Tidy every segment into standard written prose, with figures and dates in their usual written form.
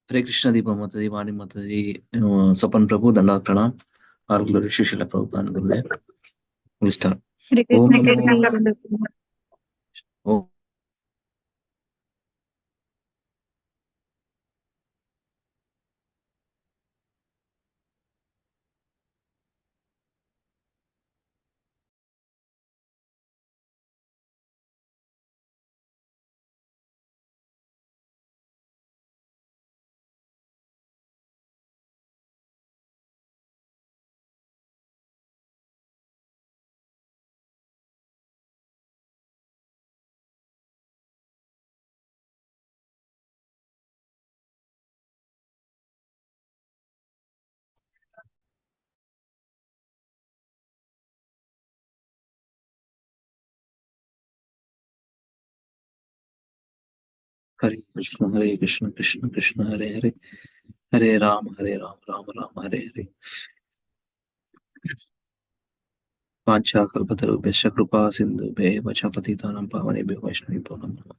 Hare Krishna Deepa Mataji, Vani Mataji, Sapan Prabhu, Dandavat Pranam, our glory Srila Prabhupada Gurudev. We'll start. Om Namo. Om. Hare Krishna, Krishna Krishna, Hare Hare, Hare Ram, Ram Ram, Hare Hare. Pancha Kalpatarubhesha Kripa Sindhubhe Vachapatitanam Pavanebhyo Vaishnavibhyo Namo.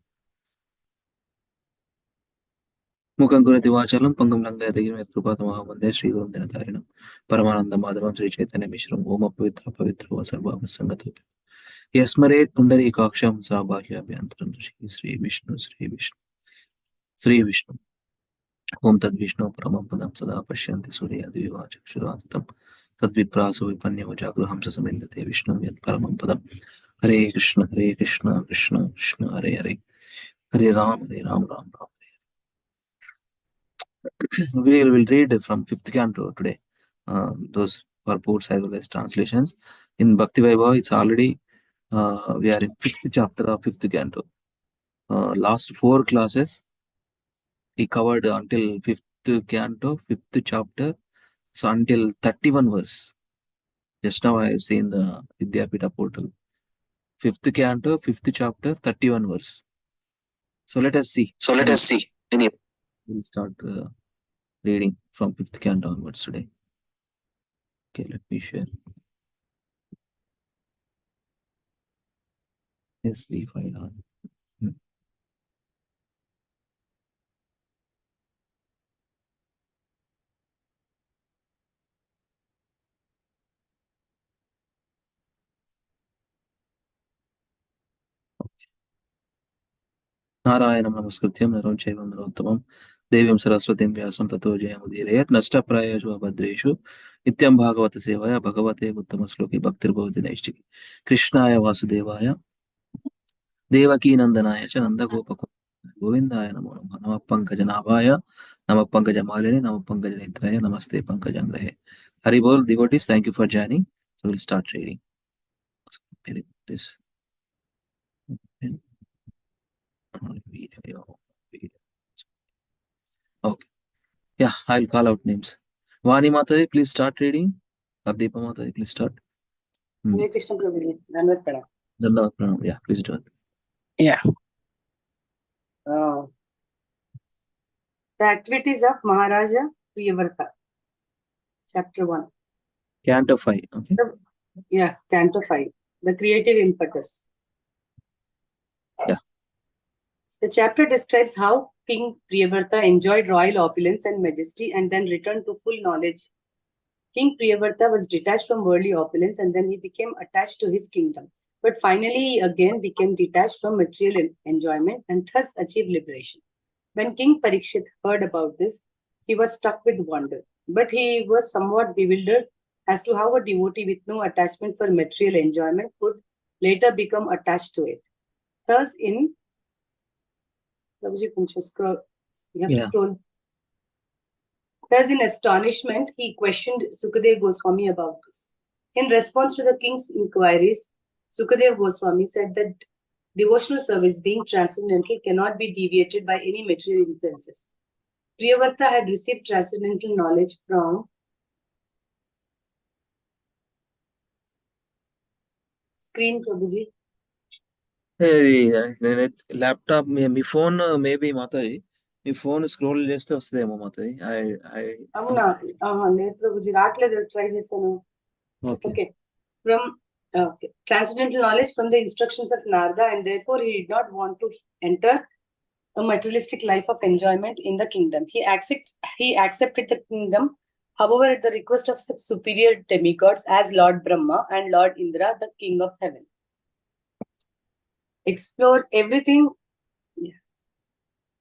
Mukhaṁ Karoti Vachalam Pangam Langayathagirivam Yatkrupātamaham Vande Sri Gurum Dinatarinam Paramananda Madhavam Sri Chaitanya Mishram Om Apavitra Pavitra Vasarvāva Sangatophi Yasmare Pundarikaksham Sabhahya Abhyantaram Shri Vishnu Sri Vishnu Sri Vishnu Om Tad Vishnu Paramam Padam Sada Pashyanti Surya Diva Chakshuratam Tad Vipraso Vipanyam Jagraham Sasamindate Vishnu Yat Paramam Padam Hare Krishna Krishna Krishna Hare Hare Hare Ram Ram Ram. We will read from 5th canto today. Those purports as well as translations. In Bhakti Vaibhava, it's already, we are in 5th chapter of 5th canto. Last 4 classes, we covered until 5th canto, 5th chapter, so until 31 verse. Just now I have seen the Vidyapita portal. 5th canto, 5th chapter, 31 verse. So let us see. We'll start reading from 5th canto onwards today. Okay, let me share. Yes, we find on. Narayanam Namaskrityam Naram Chaivam Narottamam Devyam Saraswatim Vyasam Tato Jayamudhirayat Nashtaprayashu Abhadreshu Nityam Bhagavata Sevaya Bhagavate Uttamasloki Bhaktir Bhavati Naishtiki Krishnaya Vasudevaya Devaki Nandanaya Cha Nanda Gopakun Govindaya Namo Namah Namah Pankajanabhaya Namah Pankajamalini Namah Pankajanetraya Namaste Pankajangrahe. Hari Bol, devotees, thank you for joining. So we'll start reading. This. Okay. Yeah, I'll call out names. Vani Mataji, please start reading. Abdeepa Mataji, please start. Hare Krishna Prabhuji, Dandavat Pranam. Dandavat Pranam. Yeah, please do it. Yeah. The activities of Maharaja Priyavrata. Chapter 1. Canto 5. Okay. Yeah, Canto 5. The creative impetus. Yeah. The chapter describes how King Priyavrata enjoyed royal opulence and majesty and then returned to full knowledge. King Priyavrata was detached from worldly opulence and then he became attached to his kingdom. But finally, he again became detached from material enjoyment and thus achieved liberation. When King Parikshit heard about this, he was struck with wonder. But he was somewhat bewildered as to how a devotee with no attachment for material enjoyment could later become attached to it. Thus, in scroll. Thus, in astonishment, he questioned Sukadev Goswami about this. In response to the king's inquiries, Sukadev Goswami said that devotional service, being transcendental, cannot be deviated by any material influences. Priyavrata had received transcendental knowledge from screen, Prabhuji. Laptop, my phone, maybe Mataji. If phone scroll just వస్తదేమో Mataji. అవునా లేదు ప్రభుజీ రావట్లేదు try చేశాను. Okay. From transcendental knowledge from the instructions of Narada, and therefore he did not want to enter a materialistic life of enjoyment in the kingdom. He accepted the kingdom, however, at the request of such superior demigods as Lord Brahma and Lord Indra, the king of heaven. Explore everything.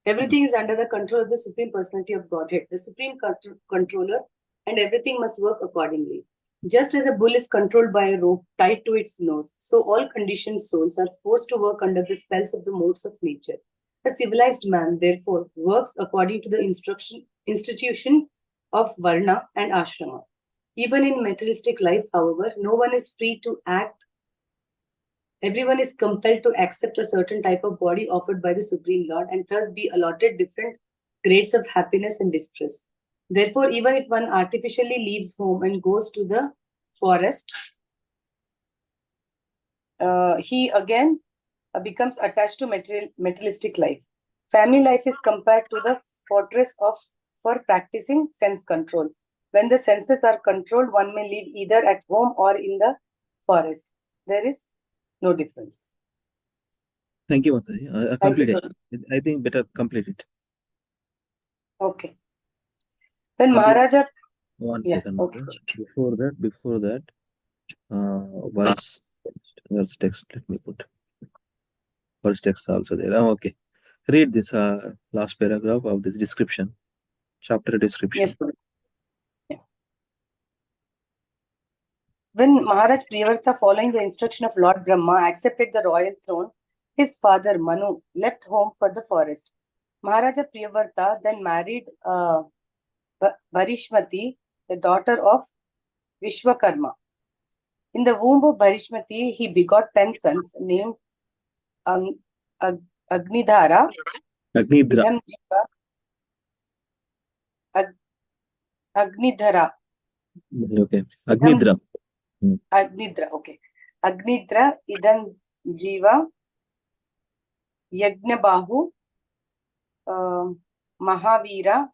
Everything is under the control of the Supreme Personality of Godhead, the Supreme Controller, and everything must work accordingly. Just as a bull is controlled by a rope tied to its nose, so all conditioned souls are forced to work under the spells of the modes of nature. A civilized man, therefore, works according to the institution of Varna and Ashrama. Even in materialistic life, however, no one is free to act. Everyone is compelled to accept a certain type of body offered by the Supreme Lord and thus be allotted different grades of happiness and distress. Therefore, even if one artificially leaves home and goes to the forest, he again becomes attached to materialistic life. Family life is compared to the fortress for practicing sense control. When the senses are controlled, one may live either at home or in the forest. There is no difference. Thank you, Mataji. Complete it. I think better complete it. Okay. When Complete. Maharaja... One second. Okay. Before that, verse text. Let me put verse text also there. Okay. Read this last paragraph of this description, chapter description. Yes, sir. Yeah. When Maharaj Priyavrta, following the instruction of Lord Brahma, accepted the royal throne, his father Manu left home for the forest. Maharaja Priyavrta then married Bharishmati, the daughter of Vishwakarma. In the womb of Bharishmati, he begot 10 sons named Agnidhara, Agnidra. Agnidhara. Okay. Agnidra. Agnidra. Okay. Agnidra, Idam Jiva, Yagnabahu, Mahavira,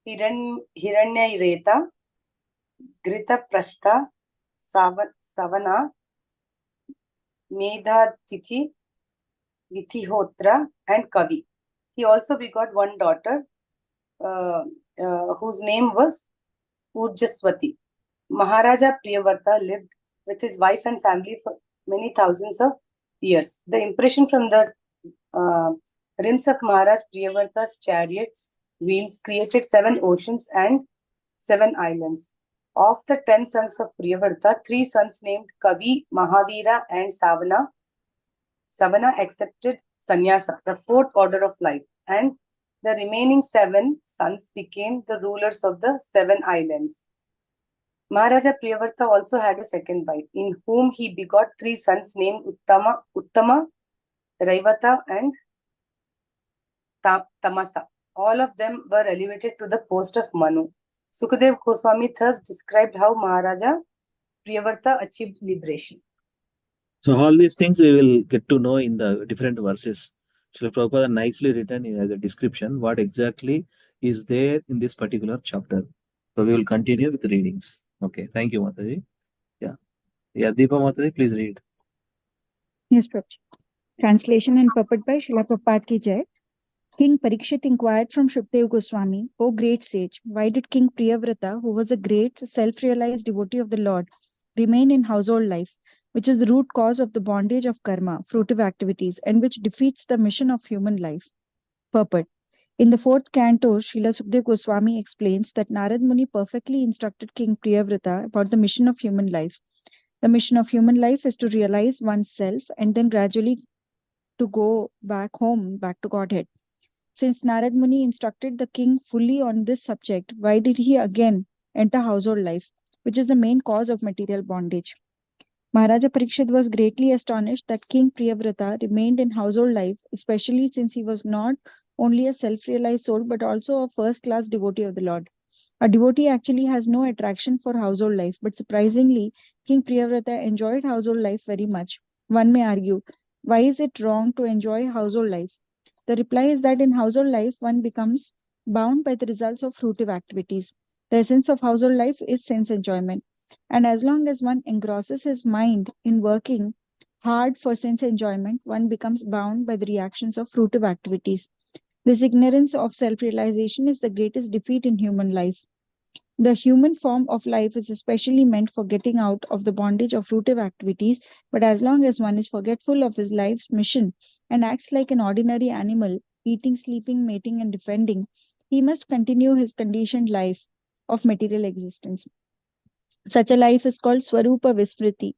Hiranyaireta, Grita Prastha, Savana, Medhatithi, Vithihotra, and Kavi. He also begot one daughter whose name was Urjaswati. Maharaja Priyavrta lived with his wife and family for many thousands of years. The impression from the rims of Maharaj Priyavrta's chariots wheels created 7 oceans and 7 islands. Of the 10 sons of Priyavrta, 3 sons named Kavi, Mahavira, and Savana accepted sannyasa, the 4th order of life, and the remaining 7 sons became the rulers of the 7 islands. Maharaja Priyavrta also had a second wife, in whom he begot 3 sons named Uttama, Raivata, and Tamasa. All of them were elevated to the post of Manu. Sukadev Goswami thus described how Maharaja Priyavrta achieved liberation. So all these things we will get to know in the different verses. Srila Prabhupada nicely written in the description what exactly is there in this particular chapter. So we will continue with the readings. Okay, thank you, Mataji. Yeah, Deepa Mataji, please read. Yes, Prabhuji. Translation and purport by Srila Prabhupada Ki Jai. King Parikshit inquired from Shukdev Goswami, O great sage, why did King Priyavrata, who was a great self-realized devotee of the Lord, remain in household life, which is the root cause of the bondage of karma, fruitive activities, and which defeats the mission of human life? Purport. In the 4th canto, Srila Sukdev Goswami explains that Narad Muni perfectly instructed King Priyavrata about the mission of human life. The mission of human life is to realize oneself and then gradually to go back home, back to Godhead. Since Narad Muni instructed the king fully on this subject, why did he again enter household life, which is the main cause of material bondage? Maharaja Parikshit was greatly astonished that King Priyavrata remained in household life, especially since he was not only a self-realized soul but also a first-class devotee of the Lord. A devotee actually has no attraction for household life, but surprisingly, King Priyavrata enjoyed household life very much. One may argue, why is it wrong to enjoy household life? The reply is that in household life, one becomes bound by the results of fruitive activities. The essence of household life is sense enjoyment. And as long as one engrosses his mind in working hard for sense enjoyment, one becomes bound by the reactions of fruitive activities. This ignorance of self-realization is the greatest defeat in human life. The human form of life is especially meant for getting out of the bondage of fruitive activities, but as long as one is forgetful of his life's mission and acts like an ordinary animal, eating, sleeping, mating, and defending, he must continue his conditioned life of material existence. Such a life is called Swarupa Vismriti,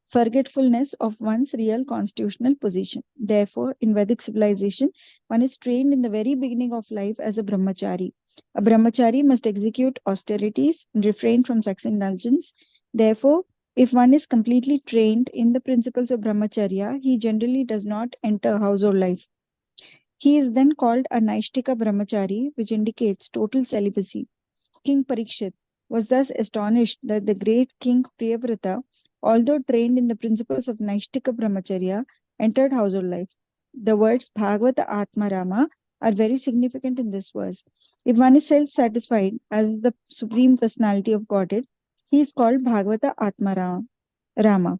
forgetfulness of one's real constitutional position. Therefore, in Vedic civilization, one is trained in the very beginning of life as a brahmachari. A brahmachari must execute austerities and refrain from sex indulgence. Therefore, if one is completely trained in the principles of brahmacharya, he generally does not enter household life. He is then called a Naishtika brahmachari, which indicates total celibacy. King Parikshit was thus astonished that the great King Priyavrata, although trained in the principles of Naishtika Brahmacharya, entered household life. The words Bhagavata Atmarama are very significant in this verse. If one is self-satisfied as the Supreme Personality of Godhead, he is called Bhagavata Atmarama. Rama.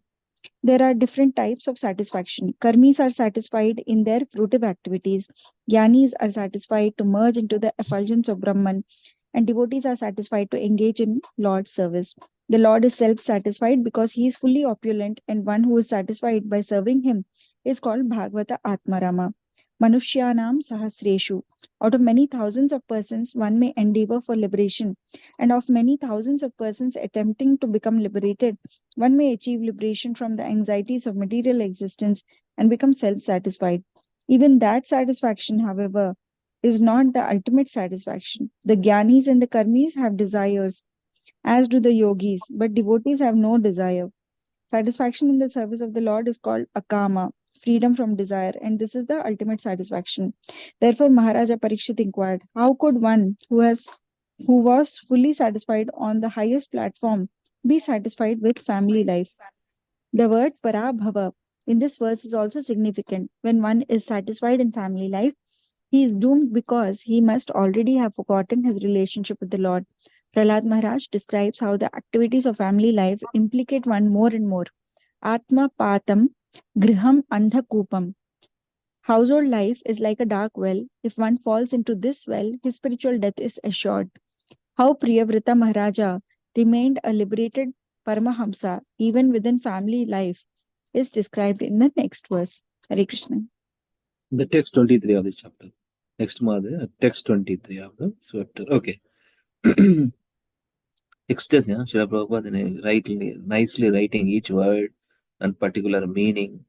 There are different types of satisfaction. Karmis are satisfied in their fruitive activities. Jnanis are satisfied to merge into the effulgence of Brahman, and devotees are satisfied to engage in Lord's service. The Lord is self-satisfied because he is fully opulent, and one who is satisfied by serving him is called Bhagavata Atmarama. Manushyanam Sahasreshu. Out of many thousands of persons, one may endeavor for liberation, and of many thousands of persons attempting to become liberated, one may achieve liberation from the anxieties of material existence and become self-satisfied. Even that satisfaction, however, is not the ultimate satisfaction. The Gyanis and the Karmis have desires, as do the yogis, but devotees have no desire. Satisfaction in the service of the Lord is called akama, freedom from desire, and this is the ultimate satisfaction. Therefore, Maharaja Parikshit inquired, how could one who was fully satisfied on the highest platform be satisfied with family life? The word parabhava in this verse is also significant. When one is satisfied in family life, he is doomed because he must already have forgotten his relationship with the Lord. Prahlad Maharaj describes how the activities of family life implicate one more and more. Atma patam griham andhakupam. Household life is like a dark well. If one falls into this well, his spiritual death is assured. How Priyavrata Maharaja remained a liberated Paramahamsa even within family life is described in the next verse. Hare Krishna. The text 23 of this chapter. Next mother, text 23 of the chapter. Okay. Extras, yeah, Srila Prabhupada nicely writing each word and particular meaning.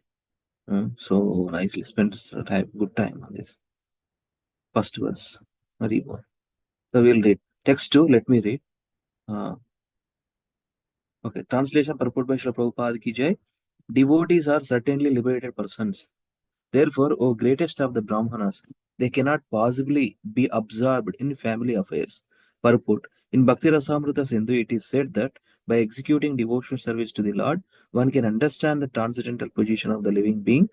So nicely spent good time on this. First verse. Very good. So we'll read. Text 2, let me read. Okay. Translation purport by Srila Prabhupada ki jai. Devotees are certainly liberated persons. Therefore, O greatest of the Brahmanas, they cannot possibly be absorbed in family affairs. Purport. In Bhakti Rasamrita Sindhu, it is said that by executing devotional service to the Lord, one can understand the transcendental position of the living being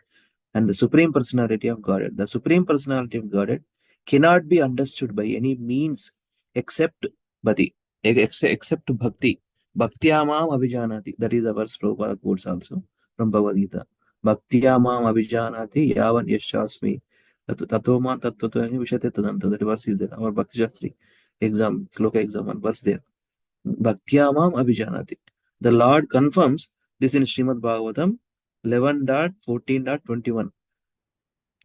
and the Supreme Personality of Godhead. The Supreme Personality of Godhead cannot be understood by any means except Bhakti. Except Bhakti. Bhaktyamam Abhijanati. That is the verse Prabhupada quotes also from Bhagavad Gita. Bhaktyamam Abhijanati Yavan Yashasmi. Tatoman Tattvani Vishate Tadanta. That verse is there. Our Bhakti Shastri exam, Sloka exam, one verse there. Bhaktyamam Abhijanati. The Lord confirms this in Srimad Bhagavatam 11.14.21.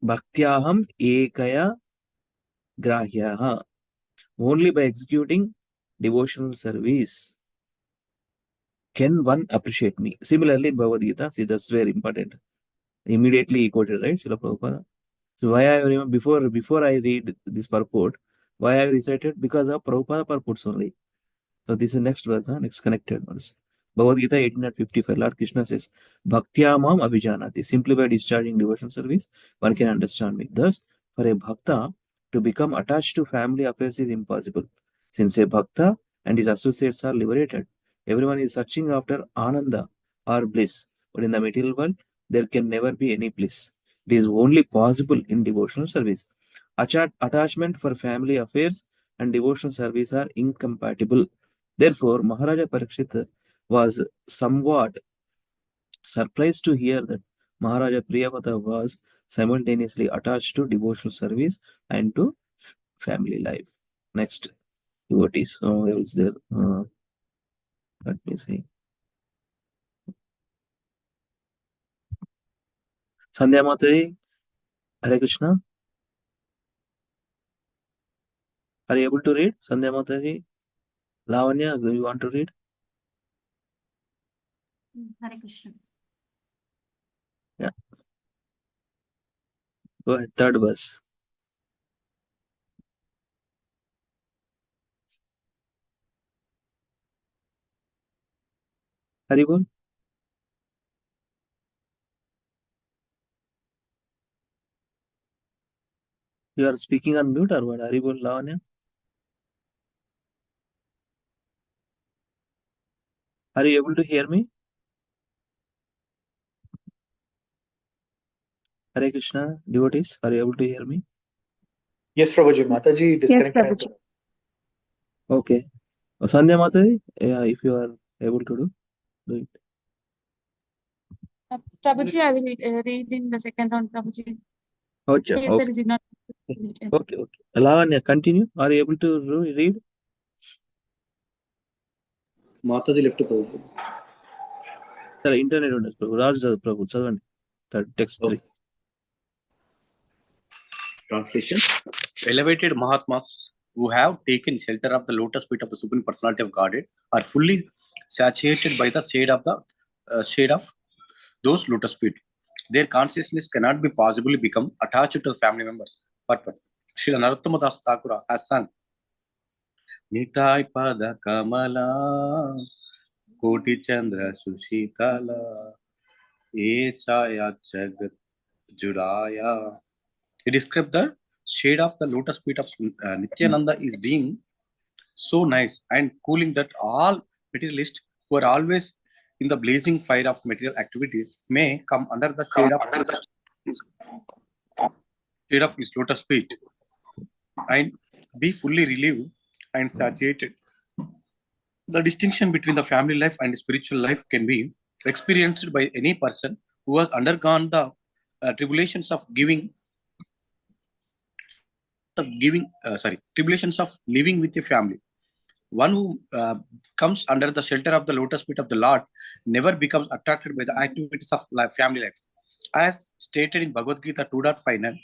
Bhaktyaham ekaya grahyaha. Only by executing devotional service can one appreciate me. Similarly, in Bhagavad Gita, see, that's very important. Immediately he quoted, right, Srila Prabhupada. So why I remember before I read this purport, why I recited? Because of Prabhupada purports only. So this is next verse, next connected verse. Bhagavad Gita 18.55, Lord Krishna says, Bhaktyamam abhijanati. Simply by discharging devotional service, one can understand me. Thus, for a bhakta to become attached to family affairs is impossible. Since a bhakta and his associates are liberated, everyone is searching after ananda or bliss. But in the material world, there can never be any bliss. It is only possible in devotional service. Attachment for family affairs and devotional service are incompatible. Therefore, Maharaja Parikshit was somewhat surprised to hear that Maharaja Priyavrata was simultaneously attached to devotional service and to family life. Next, devotees. So, who else there? Let me see. Sandhya Mataji, Hare Krishna. Are you able to read? Sandhya Mataji? Lavanya, do you want to read? Hare Krishna. Yeah. Go ahead, third verse. Haribol? You are speaking on mute or what? Haribol, Lavanya? Are you able to hear me? Hare Krishna, devotees, are you able to hear me? Yes, Prabhuji. Mataji Yes, disconnected. Prabhuji. Okay. Sandhya Mataji, yeah, if you are able to do it. Prabhuji, I will read in the second round, Prabhuji. Okay, Yes, sir, okay, did not. okay. Lavanya, continue. Are you able to read? Mataji left Prabhu. Sir, internet on Prabhu. Raj Prabhu, chadavandi. Text 3. Translation. Elevated Mahatmas who have taken shelter of the lotus feet of the Supreme Personality of Godhead are fully saturated by the shade of those lotus feet. Their consciousness cannot be possibly become attached to the family members. But Srila Narottama Das Thakura has sung Nitai Pada Kamala Koti Chandra Sushitala Echaya Jagat Juraya. He described the shade of the lotus feet of Nityananda is being so nice and cooling that all materialists who are always in the blazing fire of material activities may come under the shade of his lotus feet and be fully relieved and satiated. The distinction between the family life and spiritual life can be experienced by any person who has undergone the tribulations of tribulations of living with a family. One who comes under the shelter of the lotus feet of the Lord never becomes attracted by the activities of family life. As stated in Bhagavad Gita 2.5,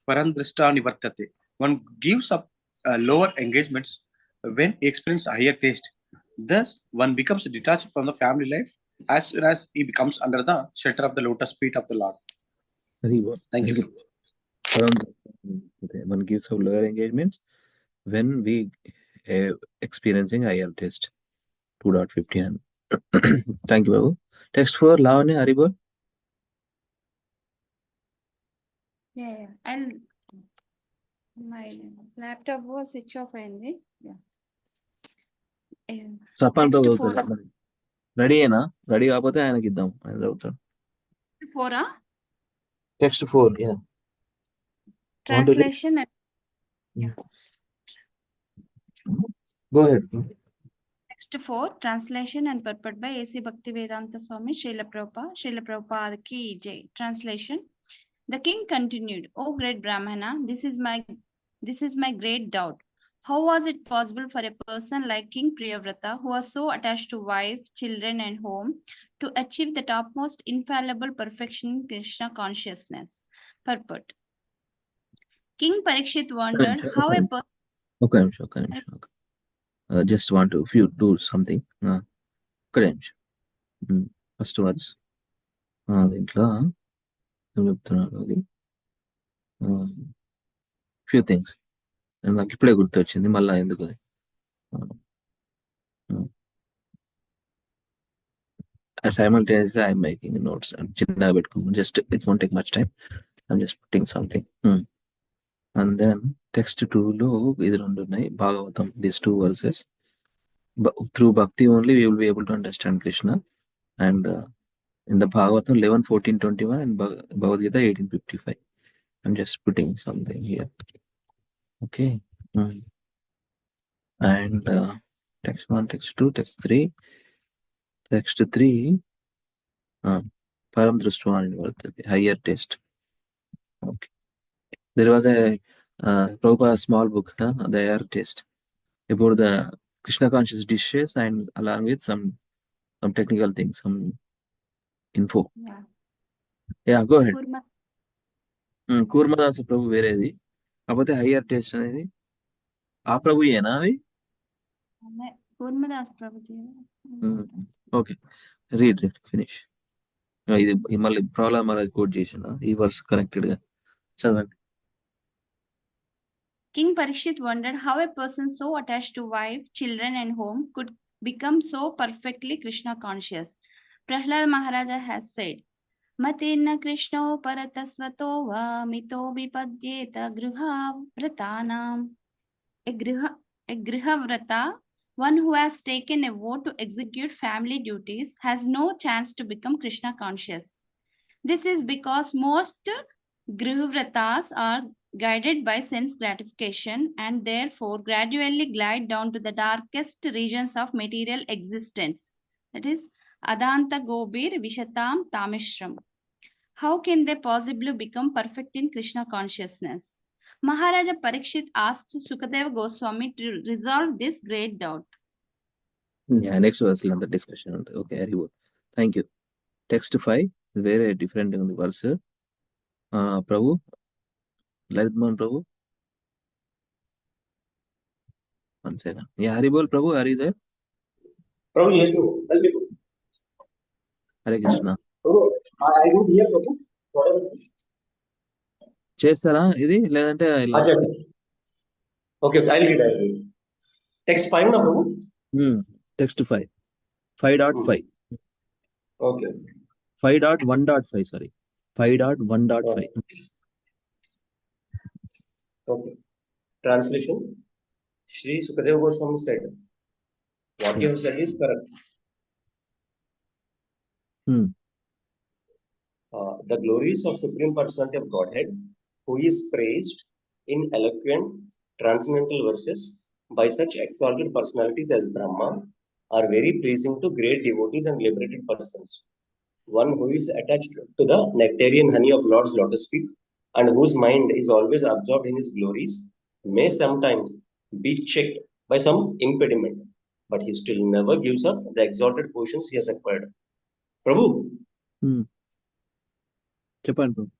Parandrashta Nivartate. One gives up lower engagements when he experiences higher taste. Thus, one becomes detached from the family life as soon as he becomes under the shelter of the lotus feet of the Lord. Thank you. One gives up lower engagements when we experiencing higher taste. 2.15. Thank you, Babu. Text 4, Lavanya, Haribol. Yeah, and my laptop was switch off అయింది. Yeah. Sapan Text Babu 4. Ready అయినా ready కాకపోతే ఆయనకి ఇద్దాం ఆయన చదువుతాడు. 4, Text 4, yeah. Translation and yeah. Go ahead. Text 4, translation and purport by A.C. Bhaktivedanta Swami Srila Prabhupada ki jai. Translation. The king continued, "O great Brahmana, this is my great doubt. How was it possible for a person like King Priyavrata, who was so attached to wife, children, and home, to achieve the topmost infallible perfection in Krishna consciousness?" Purport. King Parikshit wondered how a person... Okay. Just want to do something. First words. దీంట్లో ఏం చెప్తున్నాడు అది few things నాకు ఇప్పుడే గుర్తొచ్చింది మళ్ళీ ఎందుకు అది simultaneously I'm making notes. I'm చిన్నగా పెట్టుకున్నాను. Just it won't take much time. I'm just putting something. And then text 2 లో ఇది రెండు ఉన్నాయి. Bhagavatam, these 2 verses. Through bhakti only we will be able to understand Krishna. And in the Bhagavatam 11, 14, 21 and Bhagavad Gita 1855. I'm just putting something here. Okay. And text 1, text 2, text 3. Text 3. Param Drishtvani Vartati, higher taste. Okay. There was a Prabhupada small book, the air test, about the Krishna conscious dishes and along with some technical things, some info. Yeah. Yeah, go ahead. Kurma. కూర్మదాస ప్రభు వేరేది, కాకపోతే higher taste అనేది ఆ ప్రభు ఏనా అవి? Kurmadas Prabhuji. Okay, read finish. ఇది మళ్ళీ problem అనేది coat చేసిన ఈ వర్స్ కనెక్టెడ్ గా చదవండి. King Parikshit wondered how a person so attached to wife, children, and home could become so perfectly Krishna conscious. Prahlad Maharaja has said, Matirna Krishno paratasvato va mito vipadyeta grihavratanam. A grihavrata, one who has taken a vow to execute family duties, has no chance to become Krishna conscious. This is because most grihvratas are guided by sense gratification and therefore gradually glide down to the darkest regions of material existence. That is, Adanta Gobir Vishatam Tamishram. How can they possibly become perfect in Krishna consciousness? Maharaja Parikshit asked Sukadeva Goswami to resolve this great doubt. Next verse అంత discussion ఉంటుంది. Okay, very good, thank you. Text 5 వేరే different ఉంది verse. Prabhu Lalit Mohan Prabhu, 1 second. Yeah, Hari bol Prabhu, are you there? Prabhu, yes, Prabhu. Tell me, Prabhu. Hare Krishna. Prabhu, I don't hear, Prabhu. Whatever. చేస్తారా ఇది, లేదంటే Okay, I'll read. Text 5 na, Prabhu? Text 5. 5.5. Okay. 5.1.5, sorry. 5.1.5. Okay. Translation. Shri Sukadeva Goswami said, what you have said is correct. The glories of Supreme Personality of Godhead, who is praised in eloquent, transcendental verses by such exalted personalities as Brahma, are very pleasing to great devotees and liberated persons. One who is attached to the nectarian honey of Lord's lotus feet and whose mind is always absorbed in his glories may sometimes be checked by some impediment, but he still never gives up the exalted positions he has acquired. Prabhu. చెప్పండి ప్రభు.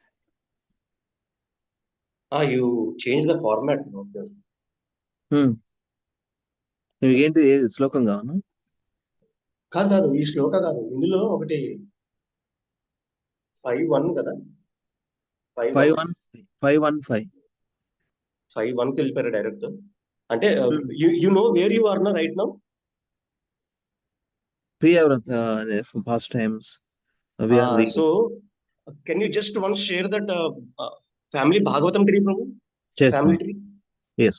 You changed the format. ఏంటి, శ్లోకం కావాలా? కాదు, ఈ శ్లోక కాదు, ఇందులో ఒకటి 5:1 కదా, 5:1 కి వెళ్ళిపోయారు డైరెక్ట్. అంటే you know where you are నా right now. Priyavrata past times we are reading. So can you just once share that family Bhagavatam tree, Prabhu? Family tree? Yes.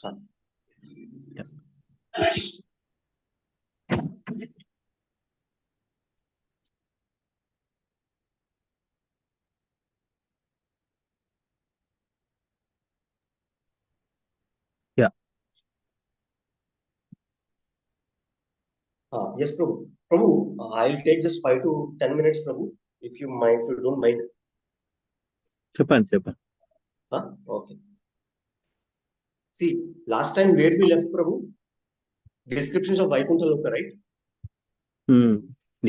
Yes, Prabhu. Prabhu, I'll take just 5 to 10 minutes, Prabhu, if you don't mind. చెప్పండి. Okay. See, last time where we left, Prabhu, descriptions of Vaikuntha Loka, right?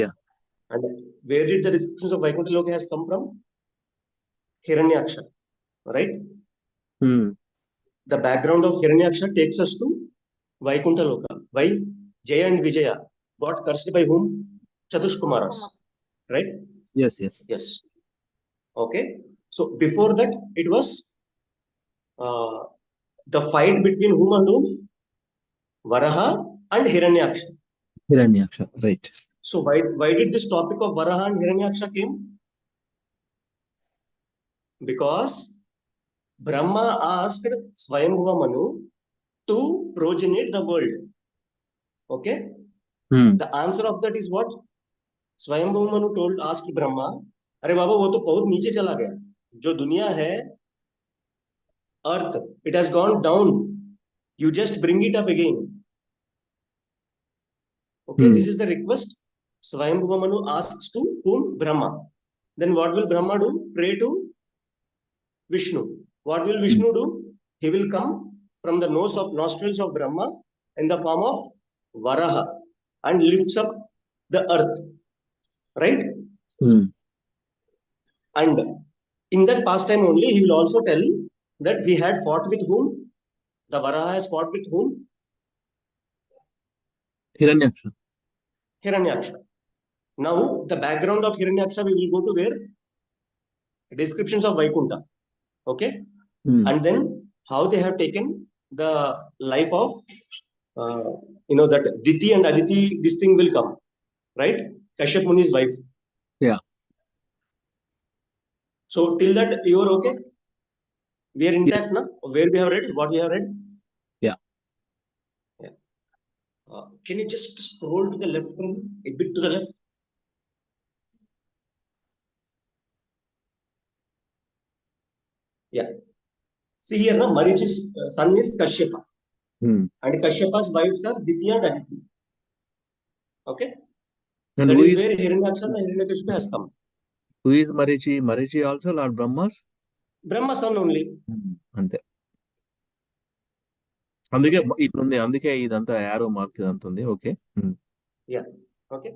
Yeah. And where did the descriptions of Vaikuntha Loka has come from? Hiranyaksha, right? The background of Hiranyaksha takes us to Vaikuntha Loka. Why? Jaya and Vijaya got cursed by whom? Chatushkumaras, right? Yes. Okay. So before that, it was the fight between whom and whom? Varaha and Hiranyaksha. Right. So why did this topic of Varaha and Hiranyaksha came? Because Brahma asked Swayambhuva Manu to progenate the world. Okay. The answer of that is what? Swayambhuva Manu asked Brahma, अरे बाबा वो तो बहुत नीचे चला गया, जो दुनिया है earth, it has gone down, you just bring it up again. Okay. This is the request Swayambhuva Manu asks to whom? Brahma. Then what will Brahma do? Pray to Vishnu. What will Vishnu do? He will come from the nostrils of Brahma in the form of Varaha and lifts up the earth. Right? And in that pastime only, he will also tell that he had fought with whom? The Varaha has fought with whom? Hiranyaksha. Hiranyaksha. Now, the background of Hiranyaksha, we will go to where? Descriptions of Vaikuntha. Okay? And then how they have taken the life of, that Diti and Aditi, this thing will come. Right? Kashyap Muni's wife. Yeah. So, till that, you are okay? We are intact now? Where we have read? What we have read? Yeah. Can you just scroll to the left, a bit to the left? Yeah. See here, now Marichi's son is Kashyapa. And Kashyapa's wives are Diti and Aditi. Okay? And that who is is where Hiranyaksha and Hiranyakashipu has come. who is Marichi? Marichi also Lord Brahma's? Brahma's son only. అంతే. అందుకే ఇట్లా ఉంది, అందుకే ఇదంతా arrow mark ఇదంతా ఉంది. Okay. Yeah. Okay.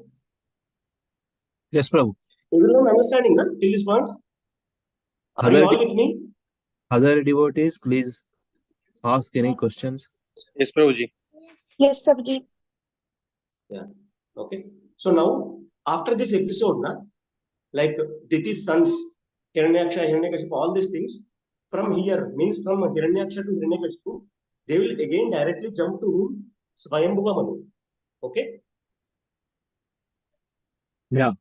Yes, Prabhu. Everyone understanding, na? Till this point? Are you all with me? Other devotees, please ask any questions. Yes, Prabhuji. Yes, Prabhuji. Yeah. Okay. So now, after this episode, na, like Diti's sons, Hiranyaksha, Hiranyakashipu, all these things, from here, means from Hiranyaksha to Hiranyakashipu, they will again directly jump to whom? Swayambhuva Manu. Okay? Yeah.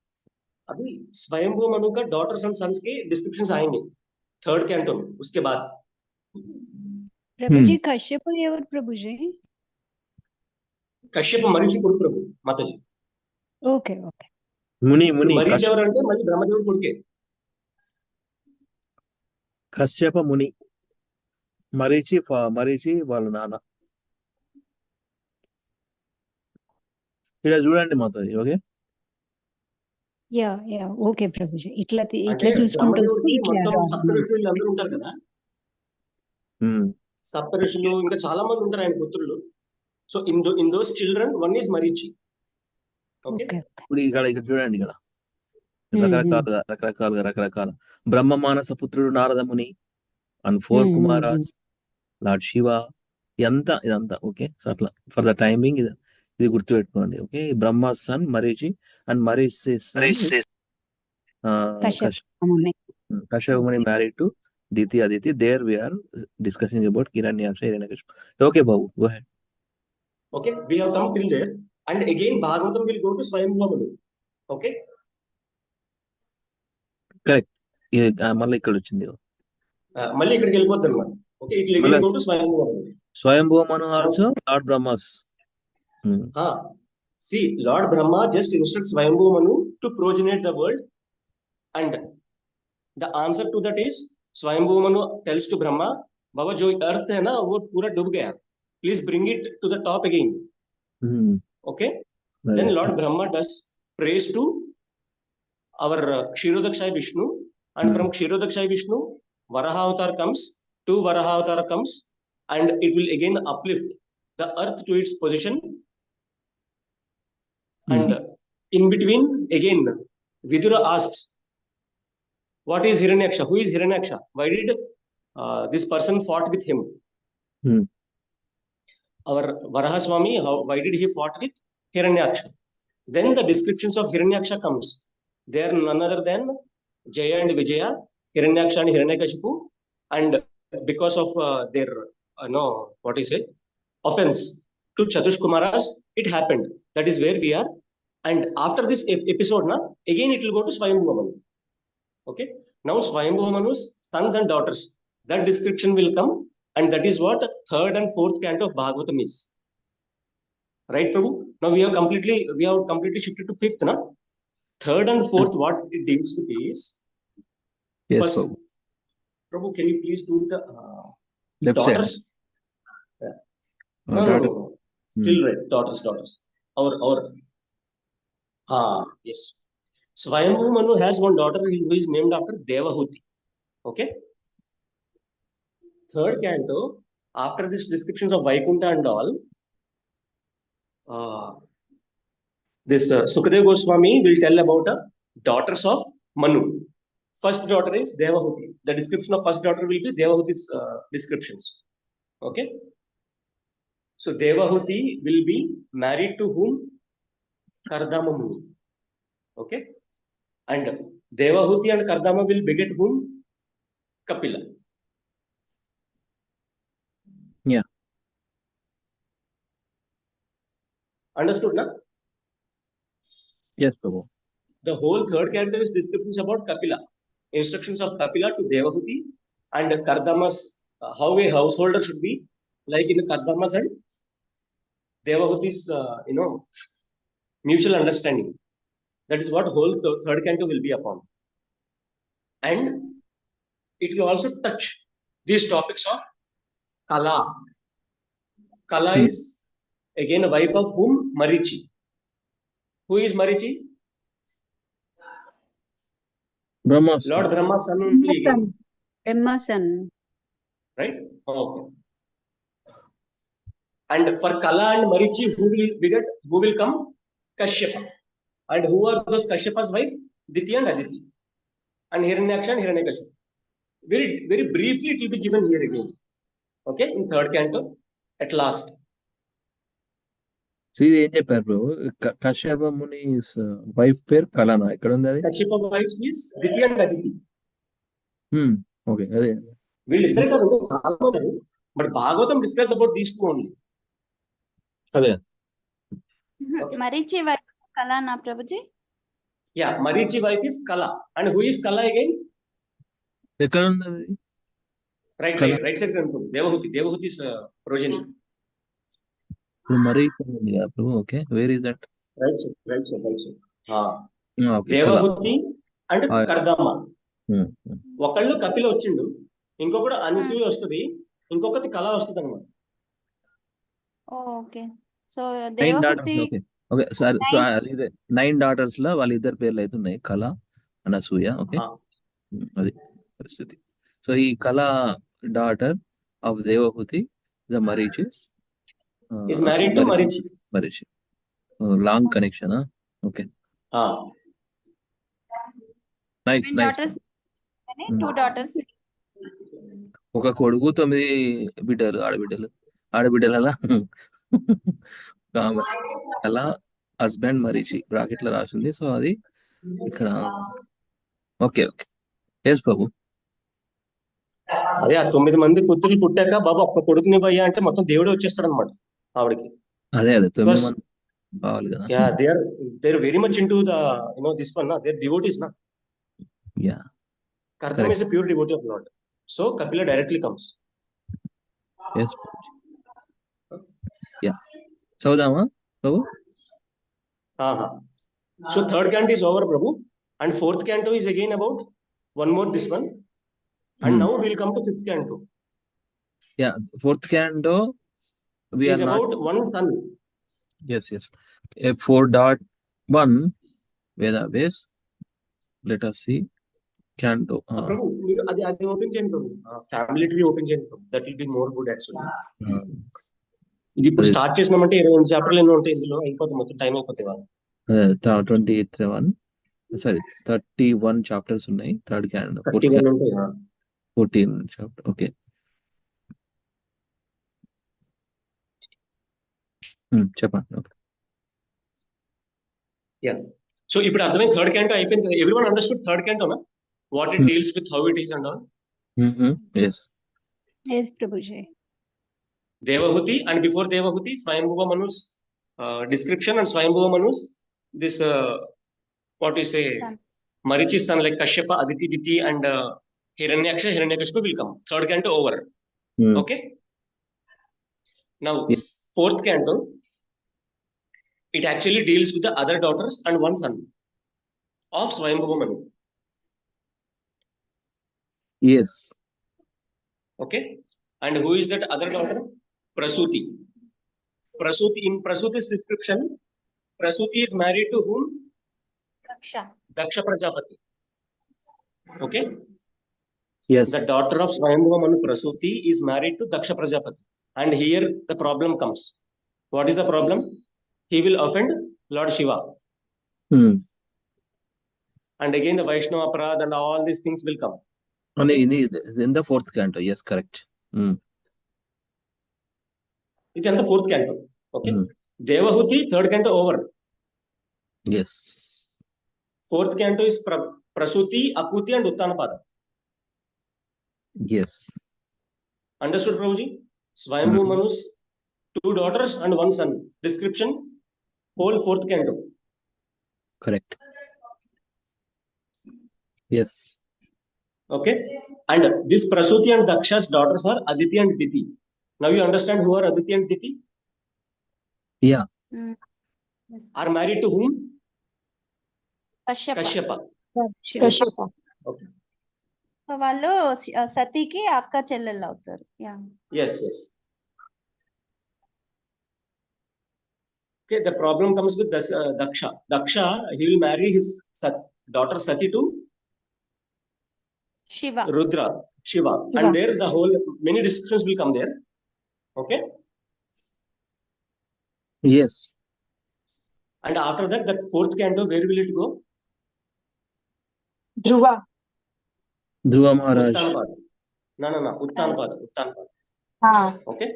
अभी स्वयंभू मनु का daughters and sons के descriptions आएंगे third canto में उसके बाद प्रभुजी कश्यप ఎవరు प्रभुजी కశ్యప మరీచి కొడుకు ప్రభు మాతాజీ ఓకే ఓకే ముని మరీచి ఎవరు అంటే మళ్ళీ బ్రహ్మదేవుడి కొడుకే కశ్యప ముని మరీచి వాళ్ళ నాన్న. ఇక్కడ చూడండి Mataji. Okay. Yeah okay Prabhuji. ఇట్లా చూసుకుంటూ వస్తే ఇట్లా సప్తఋషులు అందరూ ఉంటారు కదా, సప్తఋషులు ఇంకా చాలా మంది ఉంటారు ఆయన పుత్రులు. So in those children one is Marichi. Okay. ఇప్పుడు ఇక్కడ చూడండి, ఇక్కడ రకరకాల బ్రహ్మ మానస పుత్రుడు నారదముని అండ్ 4 కుమారాస్, లార్డ్ శివ, ఇదంతా. ఓకే. సో అట్లా ఫర్ ద టైమింగ్ ఇది గుర్తుపెట్టుకోండి. Okay. Brahma son Marichi and Marichi Kashyap Muni married to Diti Aditi. There we are discussing about Hiranyakashipu. Okay, Babu, go ahead. Okay, we have come till there, and again Bhagavatam will go to Swayambhuva Manu. Okay. Correct. మళ్ళీ ఇక్కడ వచ్చింది, మళ్ళీ ఇక్కడికి వెళ్ళిపోద్ది అన్నమాట. Okay, it will again go to Swayambhuva Manu. Swayambhuva Manu also Lord Brahma's. See, Lord Brahma just instructs Swayambhuva Manu to progenate the world, and the answer to that is Swayambhuva Manu tells to Brahma, Baba, जो earth है ना वो पूरा डूब गया, please bring it to the top again. Okay. Then Lord Brahma does praise to our Kshirodakshai Vishnu, and from Kshirodakshai Vishnu Varaha avatar comes, two Varaha avatar comes, and it will again uplift the earth to its position. And in between again Vidura asks, what is Hiranyaksha? Who is Hiranyaksha? Why did this person fought with him? Our Varahaswami, why did he fought with Hiranyaksha? Then the descriptions of Hiranyaksha comes. They are none other than Jaya and Vijaya, Hiranyaksha and Hiranyakashipu, and because of their offense to Chatush Kumaras, it happened. That is where we are. And after this episode, again it will go to Swayambhuva Manu. Okay. Now Swayambhuva Manu's sons and daughters, that description will come, and that is what third and fourth canto of Bhagavatam is. Right, Prabhu? Now we have completely shifted to fifth, na? Third and fourth, what it deals with is. Yes, first, Prabhu, can you please do the left daughters? side. Yeah. No. Still right. Daughters. Yes. Swayambhuva Manu has one daughter who is named after Devahuti. Okay. third canto, after this descriptions of Vaikuntha and all, this Sukadeva Goswami will tell about daughters of Manu. First daughter is Devahuti. The description of first daughter will be Devahuti's descriptions. Okay. So Devahuti will be married to whom? Kardama Muni. Okay. And Devahuti and Kardama will beget whom? Kapila. Yeah. Understood, na? Yes, Prabhu. The whole third canto is descriptions about Kapila. Instructions of Kapila to Devahuti and Kardama's, how a householder should be, like in Kardama's and Devahuti's, mutual understanding. That is what whole third canto will be upon. And it will also touch these topics of Kala. Kala is again a wife of whom? Marichi. Who is Marichi? Brahma's Lord Brahma's son only again. Brahma's son. Right? Okay. And for Kala and Marichi, who will beget? Who will come? Kashyapa. And who are those Kashyapa's wife? Diti and Aditi. And Hiranyaksha and Hiranyakashipu. Very, very briefly, it will be given here again. Okay, in third canto, at last. See, ఏం చెప్పారు ప్రభు కశ్యప ముని wife పేరు కలనా ఎక్కడ ఉంది అది? Kashyapa wives is Diti and Aditi. Okay అదే వీళ్ళిద్దరే కాదు చాలా మంది, but Bhagavatam discuss about these two only. అదే మరీచి వైఫ్ కళనా Prabhuji? Yeah, Marichi wife is Kala. And who is Kala again? ఎక్కడ ఉంది అది? రైట్ సైడ్ కనుకోండి. Devahuti is progeny. మరీ ఉంది కదా Prabhu. Okay, where is that? Right side. Devahuti and Kardama. ఒకళ్ళు కపిల వచ్చిండు, ఇంకొకడు అనిసూయ వస్తుంది, ఇంకొకటి కళ వస్తుంది అనమాట. Okay, so Devahuti. Okay sir, అదే 9 daughters లో వాళ్ళ ఇద్దరు పేర్లు అయితే ఉన్నాయి, కళ, అనసూయ. ఓకే, అది పరిస్థితి. సో ఈ కళ daughter of Devahuti the Marichi is married to Marichi. Long connection, huh? Okay. Nice. 2 daughters. ఒక కొడుకు 9 బిడ్డలు, ఆడబిడ్డల అలా హస్బెండ్ మరీచి బ్రాకెట్ లో రాసింది. సో అది ఇక్కడ. ఓకే ఎస్ ప్రభు. అదే ఆ 9 మంది పుత్రులు పుట్టాక బాబా ఒక్క కొడుకుని పోయా అంటే మొత్తం దేవుడే వచ్చేస్తాడు అనమాట ఆవిడకి. అదే 9 మంది కావాలి కదా. Yeah, they are very much into the this one, na, they are devotees, na. Yeah, Kardama is a pure devotee of Lord, so Kapila directly comes. Yes. Yeah, చదువుదామా Prabhu? So third canto is over, Prabhu, and fourth canto is again about one more this one, and now we will come to fifth canto. Yeah, fourth canto we is are about not... one son. Yes. A 4.1 Veda base. Let us see. Canto. Prabhu, అది open చేయండి Prabhu. Family tree open చేయండి Prabhu. That will be more good actually. ఇది ఇప్పుడు start చేసినామంటే 22 చాప్టర్లు ఎన్నో ఉంటాయి ఇందులో, అయిపోతుంది మొత్తం, టైం అయిపోతుంది వాళ్ళు. 31 చాప్టర్స్ ఉన్నాయి థర్డ్ క్యాలెండర్. 14 చాప్టర్. ఓకే, చెప్పండి. Okay, yeah. సో ఇప్పుడు అర్థమైంది, థర్డ్ క్యాంటో అయిపోయింది కదా. ఎవ్రీవన్ అండర్స్టూడ్ థర్డ్ క్యాంటోనా? What it deals with, how it is and all. Yes Prabhuji. Devahuti, and before Devahuti, Swayambhuva Manu's description, and Swayambhuva Manu's this what you say, Marichi's son like Kashyapa, Aditi, Diti, and Hiranyakashipu will come. Third canto over. Okay. Now fourth canto, it actually deals with the other daughters and one son of Swayambhuva Manu. Yes. Okay. And who is that other daughter? Prasuti. In Prasuti's description, Prasuti is married to whom? Daksha Prajapati. Okay. Yes. The daughter of Swayambhuva Manu Prasuti is married to Daksha Prajapati. And here the problem comes. What is the problem? He will offend Lord Shiva. Hmm. And again the Vaishnava Aparad and all these things will come. Only in the fourth canto. Yes, correct. Hmm. It's in the fourth canto. Okay. Hmm. Devahuti, third canto over. Yes. Fourth canto is Prasuti, Akuti and Uttanapada. Yes. Understood, Prabhuji? Swayambhu Manu's 2 daughters and 1 son. Description, whole fourth canto. Correct. Yes. Okay. And this Prasuti and Daksha's daughters are Aditi and Diti. Now you understand who are Aditi and Diti? Yeah. Yes. Are married to whom? Kashyapa. Kashyapa. Kashyapa. Okay. So వాళ్ళు సతీకి అక్క చెల్లెళ్ళు అవుతారు. Yeah. Yes, yes. Okay, the problem comes with this, Daksha. Daksha, he will marry his daughter Sati to Shiva. Rudra, Shiva. And there the whole, many descriptions will come there. Okay. Yes. And after that, that fourth canto, where will it go? Dhruva. Dhruva Maharaj. Uttanapada. No. Uttanapada. Ah. Okay.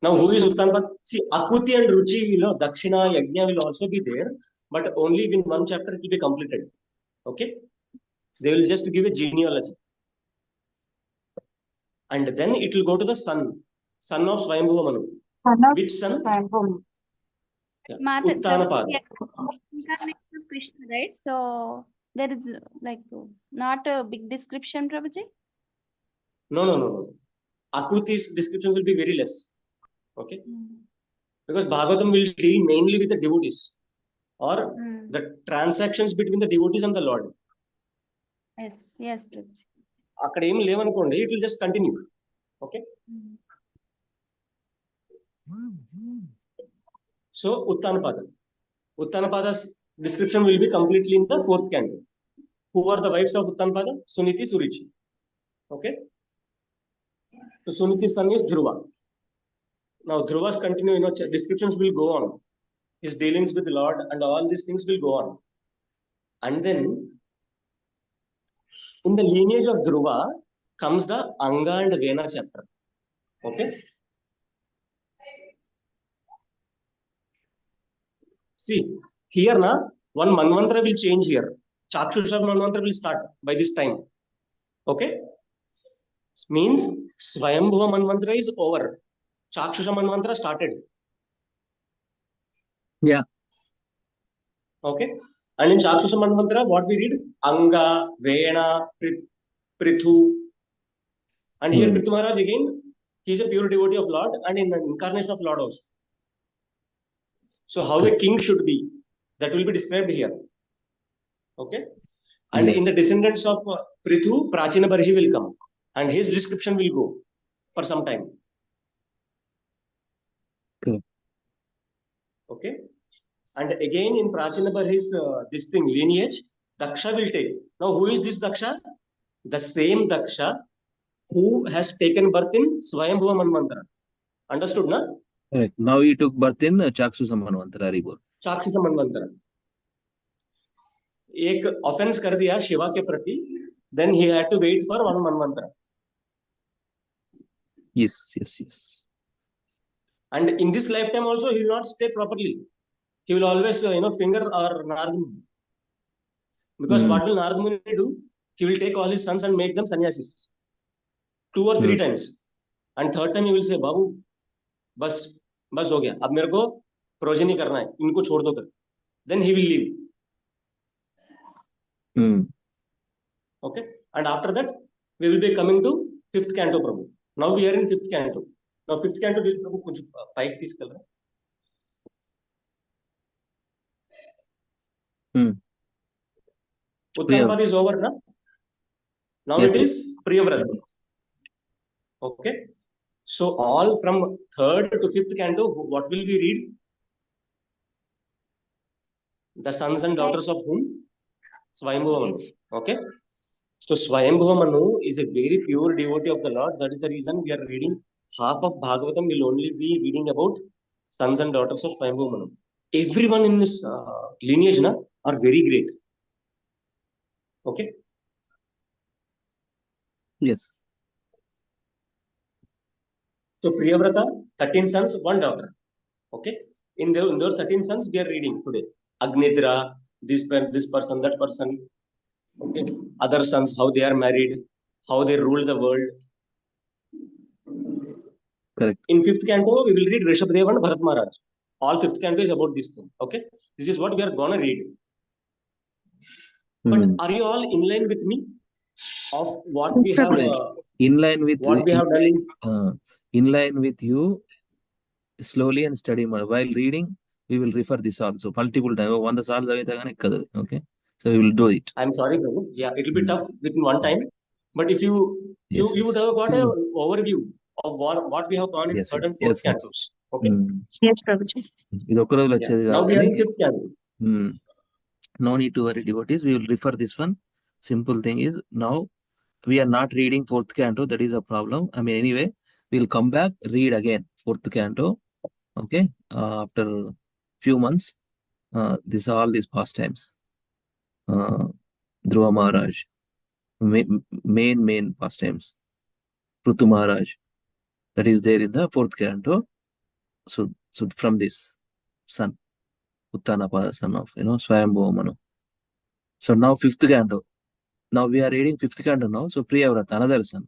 Now, who is Uttanapada? See, Akuti and Ruchi, Dakshina, Yajna will also be there, but only in one chapter it will be completed. Okay. They will just give a genealogy. And then it will go to the son of Swayambhuva Manu. Which son? Yeah. Uttanapada. Incarnation of Krishna, right? So there is like not a big description, Prabhuji. No. Akuti's description will be very less. Okay. Because Bhagavatam will deal mainly with the devotees or the transactions between the devotees and the Lord. Yes, Prabhuji. అక్కడ ఏం లేవనుకోండి, it will just continue. Okay. So Uttanapada's description will be completely in the fourth canto. Who are the wives of Uttanapada? Suniti, Surichi. Okay. So Suniti's son is Dhruva. Now Dhruva's continue, descriptions will go on. His dealings with the Lord and all these things will go on. And then in the lineage of Dhruva comes the Anga and Vena chapter. Okay. See, here one Manvantra will change here. Chakshusha Manvantra will start by this time. Okay. Means Swayambhuva Manvantra is over. Chakshusha Manvantra started. Yeah. Okay. And in Chakshusha Manvantra, what we read? Anga, Vena, Prithu. And here Prithu Maharaj again, he is a pure devotee of Lord and in the incarnation of Lord also. So how a king should be, that will be described here. Okay. And in the descendants of Prithu, Prachina Barhi will come. And his description will go for some time. Okay. And again in Prachina Barhi's this thing lineage, Daksha will take. Now who is this Daksha? The same Daksha who has taken birth in Swayambhuva Manvantara. Understood, na? Correct. Now he took birth in Chakshusha Manvantara. Chakshusha Manvantara. एक offense कर दिया शिवा के प्रति, then he had to wait for one Manvantara. Yes. And in this lifetime also he will not stay properly. He will always finger or Narad Muni. Because what will Narad Muni do? He will take all his sons and make them sannyasis. 2 or 3 times. And third time he will say, Babu, बस हो गया, अब मेरे को progeny करना है, इनको छोड़ दो कर. Then he will leave. Okay. And after that we will be coming to 5th canto, Prabhu. Now we are in 5th canto. Now 5th canto deal Prabhu कुछ पाइक తీసుకెళ్ళరా? Uttanapada is over, na? Now yes, it is Priyavrata. Okay. So all from 3rd to 5th canto, what will we read? The sons and daughters of whom? Swayambhuva Manu. Okay. So Swayambhuva Manu is a very pure devotee of the Lord. That is the reason we are reading half of Bhagavatam will only be reading about sons and daughters of Swayambhuva Manu. Everyone in this lineage are very great. Okay. Yes. So Priyavrata, 13 sons, 1 daughter. Okay. In their 13 sons, we are reading today. Agnidra, this person, that person. Okay. Other sons, how they are married, how they rule the world. Correct. In 5th canto, we will read Rishabhdev and Bharat Maharaj. All 5th canto is about this thing. Okay. This is what we are gonna read. But are you all in line with me of what we have in line with what we have done? In line with you, slowly and steady while reading, we will refer this also multiple times. Okay, so we will do it. I'm sorry, Prabhu. Yeah, it will be tough within one time. But if you Yes, you would have got an overview of what we have gone in third and fourth cantos. Okay. Yes, Prabhuji. ఇది ఒక్క రోజులో Yeah. వచ్చేది Now కాదు we are కానీ in fifth canto. no need to worry, devotees. We will refer this one. Simple thing is, now we are not reading fourth canto. That is a problem. I mean, anyway, we'll come back, read again fourth canto. Okay, after few months, all these pastimes. Dhruva Maharaj, main pastimes. Prutu Maharaj, that is there in the fourth canto. So from this son, Uttanapada, son of Swayambhuva Manu. So now fifth canto. Now we are reading fifth canto now. So Priyavrata, another son.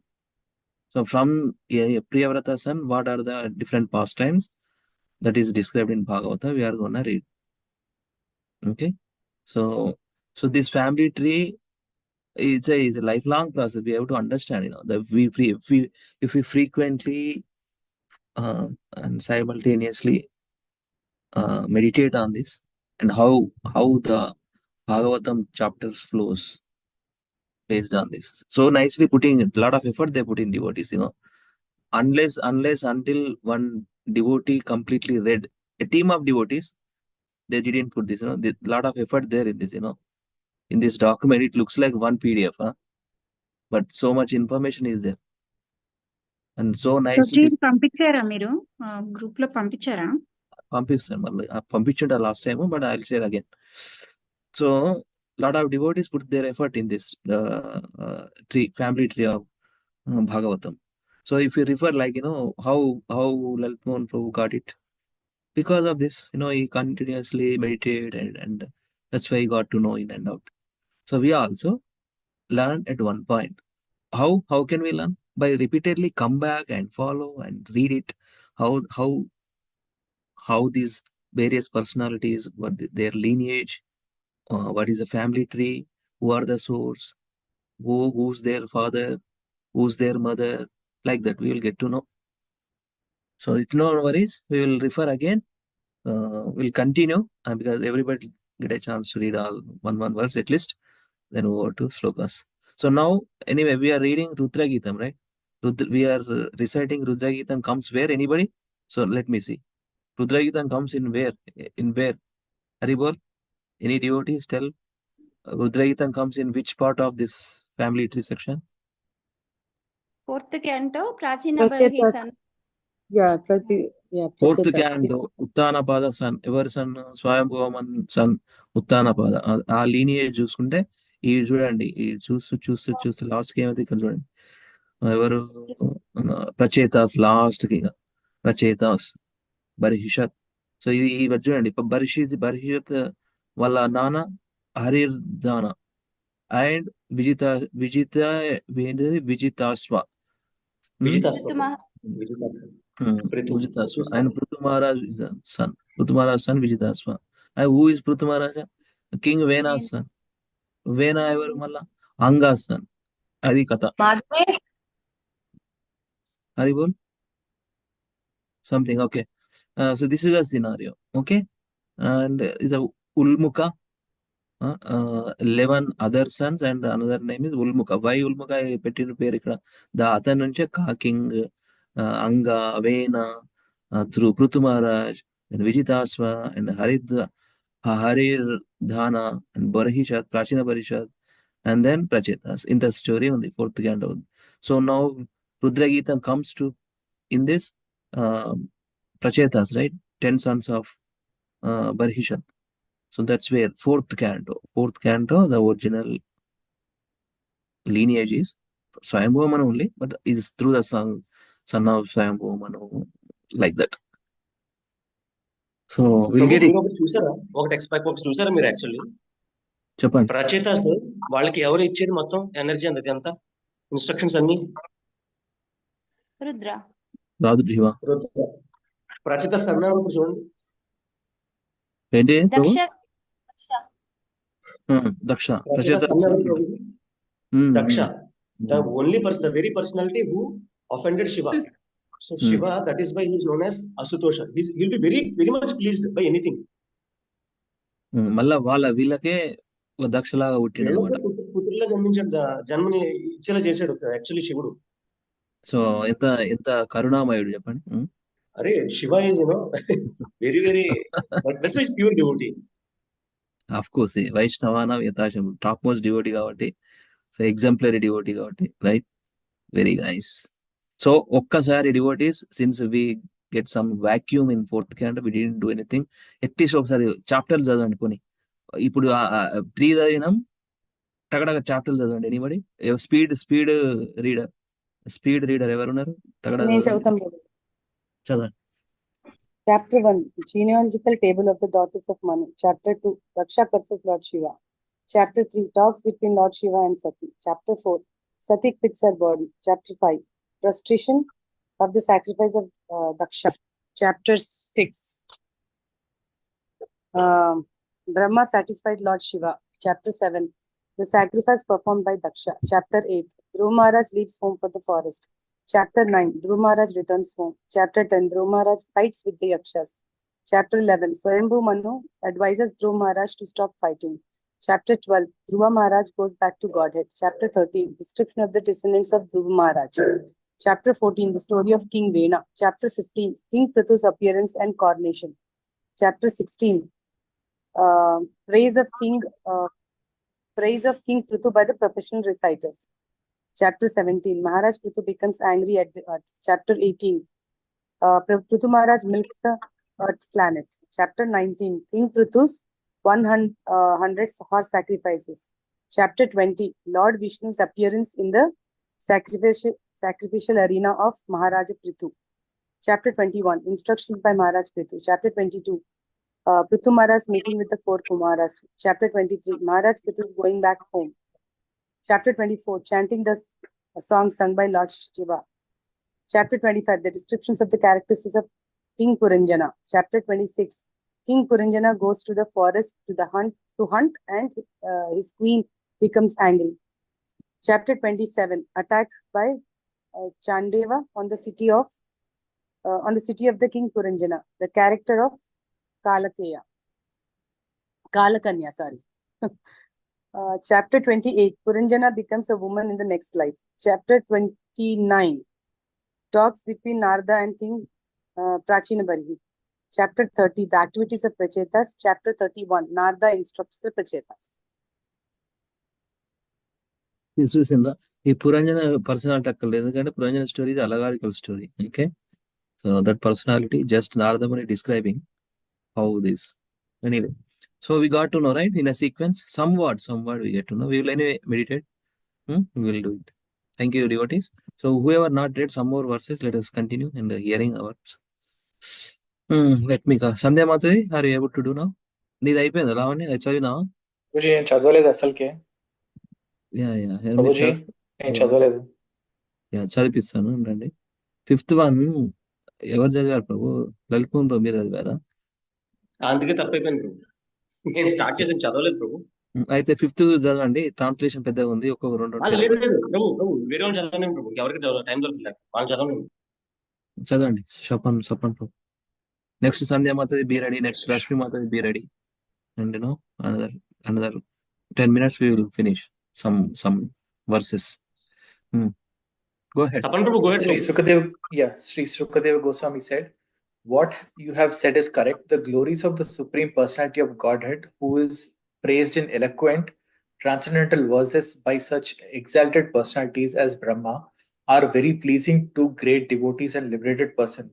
So from Priyavrata son, what are the different pastimes that is described in Bhagavata? We are gonna read. Okay. So this family tree is a lifelong process. We have to understand, that if we frequently and simultaneously meditate on this, and how the Bhagavatam chapters flows based on this. So nicely putting a lot of effort they put in devotees, unless until one devotee completely read, a team of devotees, they didn't put this, a lot of effort there in this, in this document. It looks like one PDF, but so much information is there. And so nicely పంపించారా మీరు group లో పంపించారా? పంపిస్తాను మళ్ళీ పంపించుంటా last time, but I will share again. So lot of devotees put their effort in this family tree of Bhagavatam. So if you refer, like, how Lalit Mohan Prabhu got it, because of this, he continuously meditated, and that's why he got to know in and out. So we also learn at one point. How can we learn? By repeatedly come back and follow and read it. How these various personalities, what their lineage, what is the family tree, who are the source, who's their father, who's their mother, like that we will get to know. So it's no worries, we will refer again. We'll continue, because everybody get a chance to read all one verse at least, then over to slokas. So now, anyway, we are reading RudraGitam, right? We are reciting RudraGitam. Comes where, anybody? So let me see. RudraGitam comes in where? Haribol? Any devotees tell? RudraGitam comes in which part of this family tree section? Fourth canto, Prachina Barhisan. Fourth canto, Uttanapada son. Ever son? Swayambhuva son, Uttanapada. ఆ lineage చూసుకుంటే ఈ చూడండి, ఈ చూస్తూ last కి ఏమైతే ఇక్కడ చూడండి, ఎవరు ప్రచేతాస్, లాస్ట్ కి ప్రచేతాస్, బర్హిషత్. సో ఇది చూడండి, బర్హిషత్ వాళ్ళ నాన్న హరిర్ధాన, and విజితాస్వ. Vijitaswa. And Prithu Maharaj is a son. Prithu Maharaj son Vijitaswa. And who is Prithu Maharaj? King Vena's son. Vena ever malla? Anga's son. Adi Katha. Haribol? Something, okay. So this is a scenario, okay? And is a Ulmuka. 11 other sons, and another name is Ulmuka. Why Ulmuka? Petinu పేరు ఇక్కడ. The అతని నుంచే King Anga, Vena, through Prithu Maharaj, and Vijitasva, and Harirdhana, and Barhishat, Prachina Barhishat, and then Prachetas in the story on the fourth canto. So now RudraGita comes to in this Prachetas, right? 10 sons of Barhishat. So that's where fourth canto, the original lineage is Swayambhuva Manu only, but is through the son of Swayambhuva Manu, like that. So we'll get it. మీరు ఒకటి చూసారా, ఒకటి expect ఒకటి చూసారా మీరు actually చెప్పండి. రచయితాస్ వాళ్ళకి ఎవరు ఇచ్చేది మొత్తం ఎనర్జీ అంతది అంతా ఇన్స్ట్రక్షన్స్ అన్ని రుద్ర. రాదు జీవ. రచయితాస్ అన్నారు ఇప్పుడు చూడండి. ఏంటి ప్రభు? Daksha. Daksha, the only person, the very personality who offended Shiva. So Shiva, that is why he is known as Asutosha. He'll be very, very much pleased by anything. మళ్ళా వీళ్ళకే దక్షలాగా పుట్టిండు అనమాట. పుత్రులా జన్మించాడు, జన్మని ఇచ్చేలా చేశాడు యాక్చువల్లీ శివుడు. సో ఎంత కరుణామయుడు చెప్పండి. అరే Shiva is very very that's why pure devotee. Of course వైష్ణవాన యథాశం టాప్ మోస్ట్ డివోటీ కాబట్టి, సో ఎగ్జాంపులరీ డివోటీ కాబట్టి, రైట్? Very nice. సో ఒక్కసారి devotees, since we get some vacuum in fourth canto, we didn't do anything, at least ఒకసారి chapter చదవండి. పోనీ ఇప్పుడు 3 చదివినాం, టగడగ చాప్టర్ చదవండి. ఎనీబడి స్పీడ్ రీడర్ ఎవరున్నారు? చదవండి. Chapter 1, Genealogical Table of the Daughters of Manu. Chapter 2, Daksha curses Lord Shiva. Chapter 3, Talks between Lord Shiva and Sati. Chapter 4, Sati quits her body. Chapter 5, Frustration of the sacrifice of Daksha. Chapter 6, Brahma satisfied Lord Shiva. Chapter 7, the sacrifice performed by Daksha. Chapter 8, Dhruv Maharaj leaves home for the forest. Chapter 9, Dhruv Maharaj returns home. Chapter 10, Dhruv Maharaj fights with the Yakshas. Chapter 11, Swayambhu Manu advises Dhruv Maharaj to stop fighting. Chapter 12, Dhruva Maharaj goes back to Godhead. Chapter 13, description of the descendants of Dhruva Maharaj. Chapter 14, the story of King Vena. Chapter 15, King Prithu's appearance and coronation. Chapter 16, praise of King Prithu by the professional reciters. Chapter 17, Maharaj Prithu becomes angry at the earth. Chapter 18, Prithu Maharaj milks the earth planet. Chapter 19, King Prithu's 100 horse sacrifices. Chapter 20, Lord Vishnu's appearance in the sacrificial arena of Maharaja Prithu. Chapter 21, instructions by Maharaj Prithu. Chapter 22, Prithu Maharaj meeting with the 4 Kumaras. Chapter 23, Maharaj Prithu is going back home. Chapter 24, chanting the song sung by Lord Shiva. Chapter 25, the descriptions of the characteristics of King Puranjana. Chapter 26, King Puranjana goes to the forest to hunt and his queen becomes angry. Chapter 27, attack by Chandeva on the city of the King Puranjana. The character of Kalakanya, sorry. Chapter 28, Puranjana becomes a woman in the next life. Chapter 29, talks between Narada and King Prachinabarhi. Chapter 30, the activities of Prachetas. Chapter 31, Narada instructs the Prachetas. చూసిందా? ఈ Puranjana personality అక్కర్లేదు, ఎందుకంటే Puranjana story ఇది allegorical story. Okay, so that personality just Naradamuni describing how this. Anyway, so we got to know, right, in a sequence, somewhat we get to know. We will anyway meditate. We will do it. Thank you, devotees. So whoever not read some more verses, let us continue in the hearing hours. Let me go. Sandhya Mataji, are you able to do now? నీది అయిపోయింది లావణ్య, అది చదివినావా? ప్రభుజీ నేను చదవలేదు అసలుకే. ప్రభుజీ నేను చదవలేదు. చదివిస్తాను రండి. 5th one ఎవరు చదివారు ప్రభు? లలిత్ మోహన్ ప్రభు మీరు చదివారా? అందుకే తప్పైపోయింది ప్రభు, నేను స్టార్ట్ చేసి చదవలేదు ప్రభు. అయితే 5th చదవండి, ట్రాన్స్లేషన్ పెద్దగా ఉంది. ఒక 2 లేదు ప్రభు, వేరే వాళ్ళు చదవలేము ప్రభు, ఎవరికి టైం దొరకలేదు, వాళ్ళు చదవలేము. చదవండి. సపన్ ప్రభు. నెక్స్ట్ సంధ్యా మాతది బీ రెడీ, నెక్స్ట్ లక్ష్మీ మాతది be ready, and another 10 minutes we will finish some verses. Go ahead. Sapan Prabhu, go ahead. Sri Sukadeva Goswami said, what you have said is correct. The glories of the Supreme Personality of Godhead, who is praised in eloquent, transcendental verses by such exalted personalities as Brahma are very pleasing to great devotees and liberated person.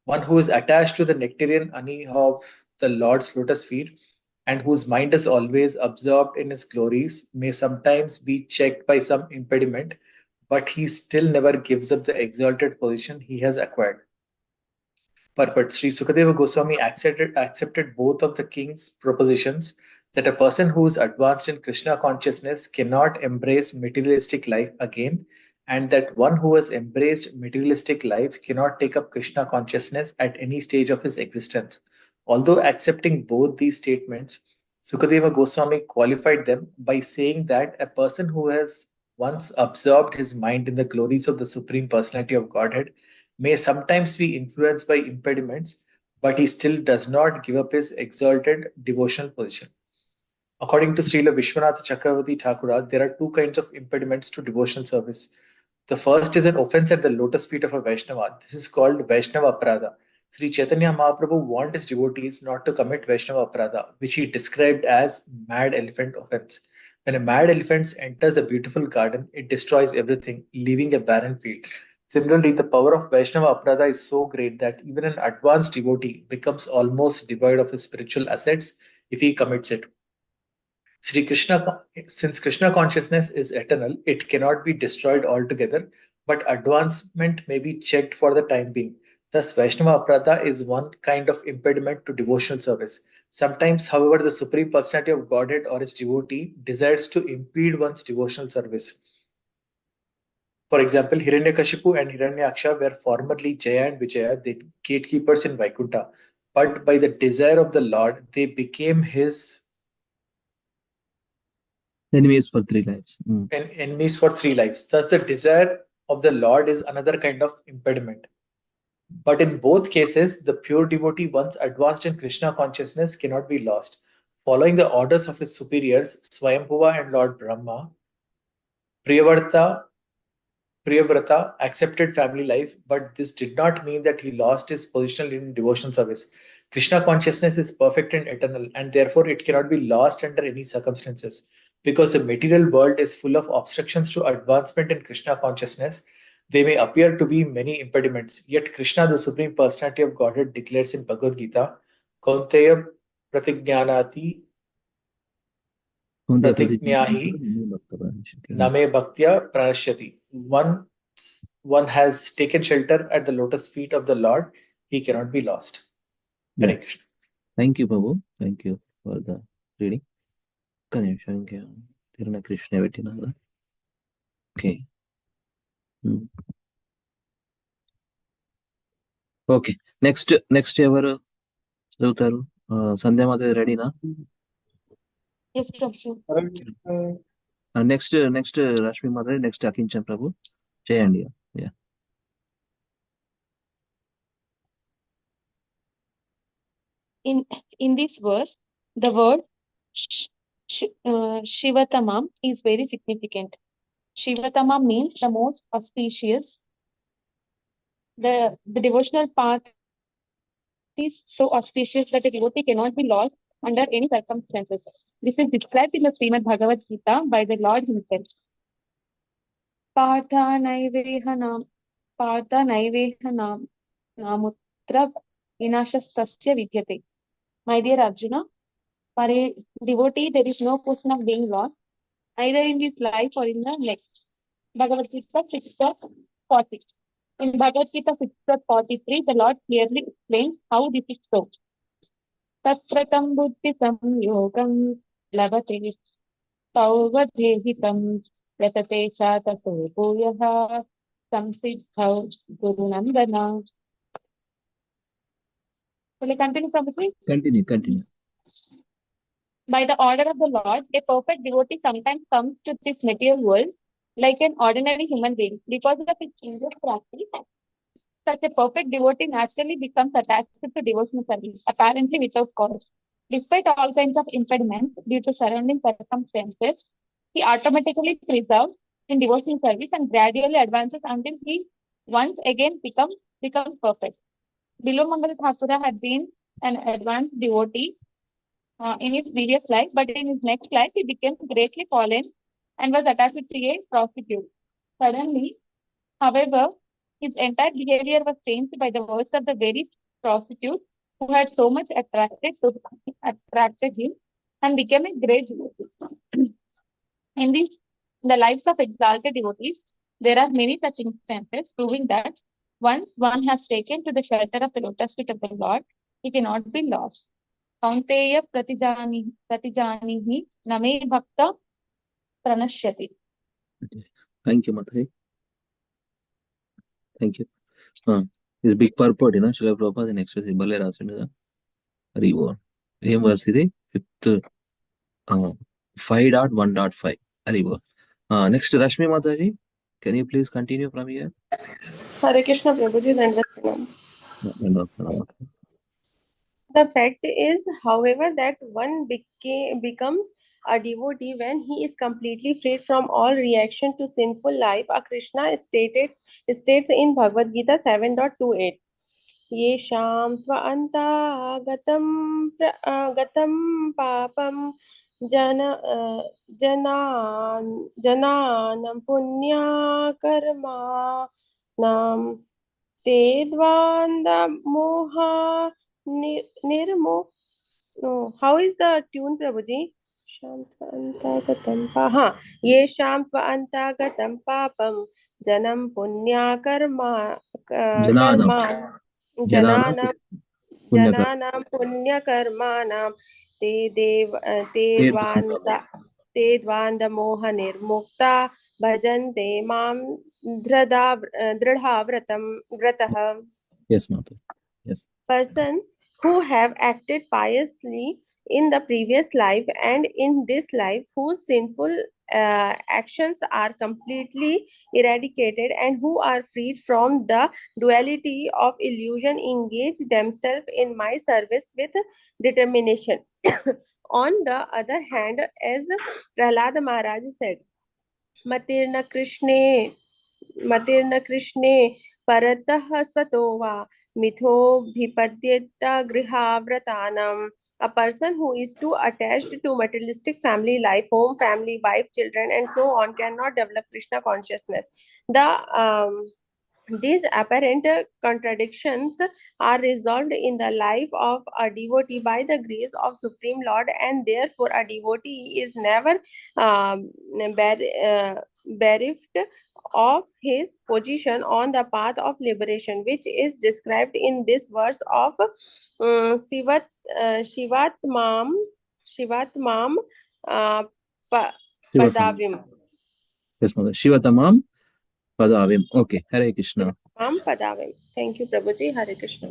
One who is attached to the nectarian honey of the Lord's lotus feet and whose mind is always absorbed in his glories may sometimes be checked by some impediment, but he still never gives up the exalted position he has acquired. Purport. Sri Sukadeva Goswami accepted both of the king's propositions that a person who is advanced in Krishna consciousness cannot embrace materialistic life again, and that one who has embraced materialistic life cannot take up Krishna consciousness at any stage of his existence. Although accepting both these statements, Sukadeva Goswami qualified them by saying that a person who has once absorbed his mind in the glories of the Supreme Personality of Godhead may sometimes be influenced by impediments, but he still does not give up his exalted devotional position. According to Srila Vishwanath Chakravarti Thakura, there are two kinds of impediments to devotional service. The first is an offense at the lotus feet of a Vaishnava. This is called Vaishnava Aparadha. Sri Chaitanya Mahaprabhu warned his devotees not to commit Vaishnava Aparadha, which he described as mad elephant offense. When a mad elephant enters a beautiful garden, it destroys everything, leaving a barren field. Similarly, the power of Vaishnava Aparadha is so great that even an advanced devotee becomes almost devoid of his spiritual assets if he commits it. Sri Krishna, since Krishna consciousness is eternal, it cannot be destroyed altogether, but advancement may be checked for the time being. Thus, Vaishnava Aparadha is one kind of impediment to devotional service. Sometimes, however, the Supreme Personality of Godhead or his devotee desires to impede one's devotional service. For example, Hiranyakashipu and Hiranyaksha were formerly Jaya and Vijaya, the gatekeepers in Vaikuntha. But by the desire of the Lord, they became his Enemies for 3 lives. enemies for 3 lives. Thus, the desire of the Lord is another kind of impediment. But in both cases, the pure devotee once advanced in Krishna consciousness cannot be lost. Following the orders of his superiors, Swayambhuva and Lord Brahma, Priyavrata accepted family life, but this did not mean that he lost his position in devotional service. Krishna consciousness is perfect and eternal, and therefore it cannot be lost under any circumstances. Because the material world is full of obstructions to advancement in Krishna consciousness, they may appear to be many impediments. Yet Krishna, the Supreme Personality of Godhead, declares in Bhagavad Gita, Kaunteya Pratigyanati Pratignahi Name Bhaktya Pranashyati. Once one has taken shelter at the lotus feet of the Lord, he cannot be lost. Hare Krishna. Thank you, Babu. Thank you for the reading. Krishna Vetinada. Okay. Okay. Next ఎవరు చదువుతారు? సంధ్య మాత ready నా? Yes, Prabhu. Next Rashmi మాత, next అకించన్ ప్రభు చేయండి. In this verse, the word Shivatamam is very significant. Shivatamam means the most auspicious. The devotional path is so auspicious that a devotee cannot be lost under any circumstances. This is described in the Srimad Bhagavad Gita by the Lord himself. Partha naiveha namutra vinashastasya vidyate. My dear Arjuna, for a devotee, there is no question of being lost, either in this life or in the next. Bhagavad Gita 6.40. In Bhagavad Gita 6.43, the Lord clearly explains how this is so. Tatratam buddhi samyogam lavate tauvadhehitam yatate cha tato bhuyaha samsiddhau gurunandana. Will I continue from this? Continue. By the order of the Lord, a perfect devotee sometimes comes to this material world like an ordinary human being. Because of his religious practice, such a perfect devotee naturally becomes attached to devotional service, apparently without cause. Despite all kinds of impediments due to surrounding circumstances, he automatically preserves in devotional service and gradually advances until he once again becomes perfect. Bilomangal Thakura had been an advanced devotee in his previous life, but in his next life he became greatly fallen and was attached to a prostitute. Suddenly, however, his entire behavior was changed by the words of the very prostitute who had so much attracted him and became a great devotee. In the lives of exalted devotees, there are many such instances proving that once one has taken to the shelter of the lotus feet of the Lord, he cannot be lost. Kaunteya pratijanihi name bhakta pranashyati. Thank you, Matai. Thank you. This big purport, Srila Prabhupada, the next is Bale Rasinda. Haribo. Name was the fifth 5.1.5. Haribo. Next, Rashmi Mataji, can you please continue from here? Hare Krishna Prabhuji, Dandavatam. The fact is, however, that one becomes a devotee when he is completely freed from all reaction to sinful life. Krishna states in Bhagavad Gita 7.28. येषां त्वन्तागतं गतं पापं जनानं पुण्यकर्माणां ते द्वान्दमोहा nirmo. No, how is the tune, Prabhuji? Ye sham tva antagatam papam janam punya karma jananam punya karmanam te dvanda moha nirmukta bhajante mam dridha vratah. Yes, Mata. Yes. Persons who have acted piously in the previous life and in this life, whose sinful actions are completely eradicated and who are freed from the duality of illusion, engage themselves in my service with determination. On the other hand, as Prahlad Maharaj said, Matirna Krishne paratah svato va mitho bhipadyeta grihavratanam. A person who is too attached to materialistic family life, home, family, wife, children, and so on cannot develop Krishna consciousness. These apparent contradictions are resolved in the life of a devotee by the grace of Supreme Lord, and therefore a devotee is never bereft of his position on the path of liberation, which is described in this verse of Shivatmam Padavim. Yes, Mother. Shivatamam Padavim. Okay. Hare Krishna. Padavim. Thank you, Prabhuji. Hare Krishna.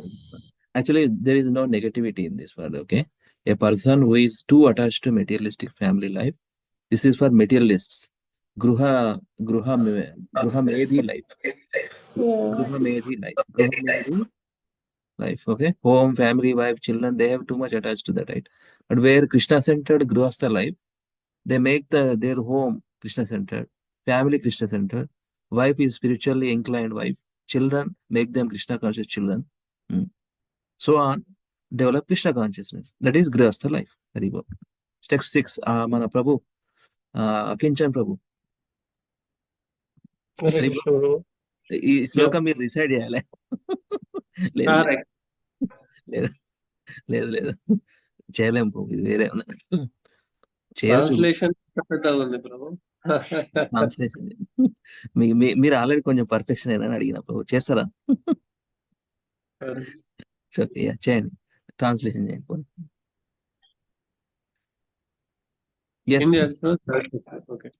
Actually, there is no negativity in this word, okay? A person who is too attached to materialistic family life, this is for materialists. Gruha Medhi life. Gruha Medhi life, okay? Home, family, wife, children, they have too much attached to that, right? But where Krishna-centered Grihastha life, they make their home Krishna-centered, family Krishna-centered, wife is spiritually inclined wife, children, make them Krishna-conscious children. So on, develop Krishna consciousness. That is Grihastha life. Very well. Text 6, Mana Prabhu, Kinchan Prabhu. ఈ శ్లోకం మీరు decide చేయాలి. లేదు లేదు లేదు చేయలేము, ఇది వేరే ట్రాన్స్లేషన్ ట్రాన్స్లేషన్ మీరు ఆల్రెడీ కొంచెం పర్ఫెక్షన్ అయినా అడిగినప్పుడు చేస్తారా? చేయండి, ట్రాన్స్లేషన్ చేయండి.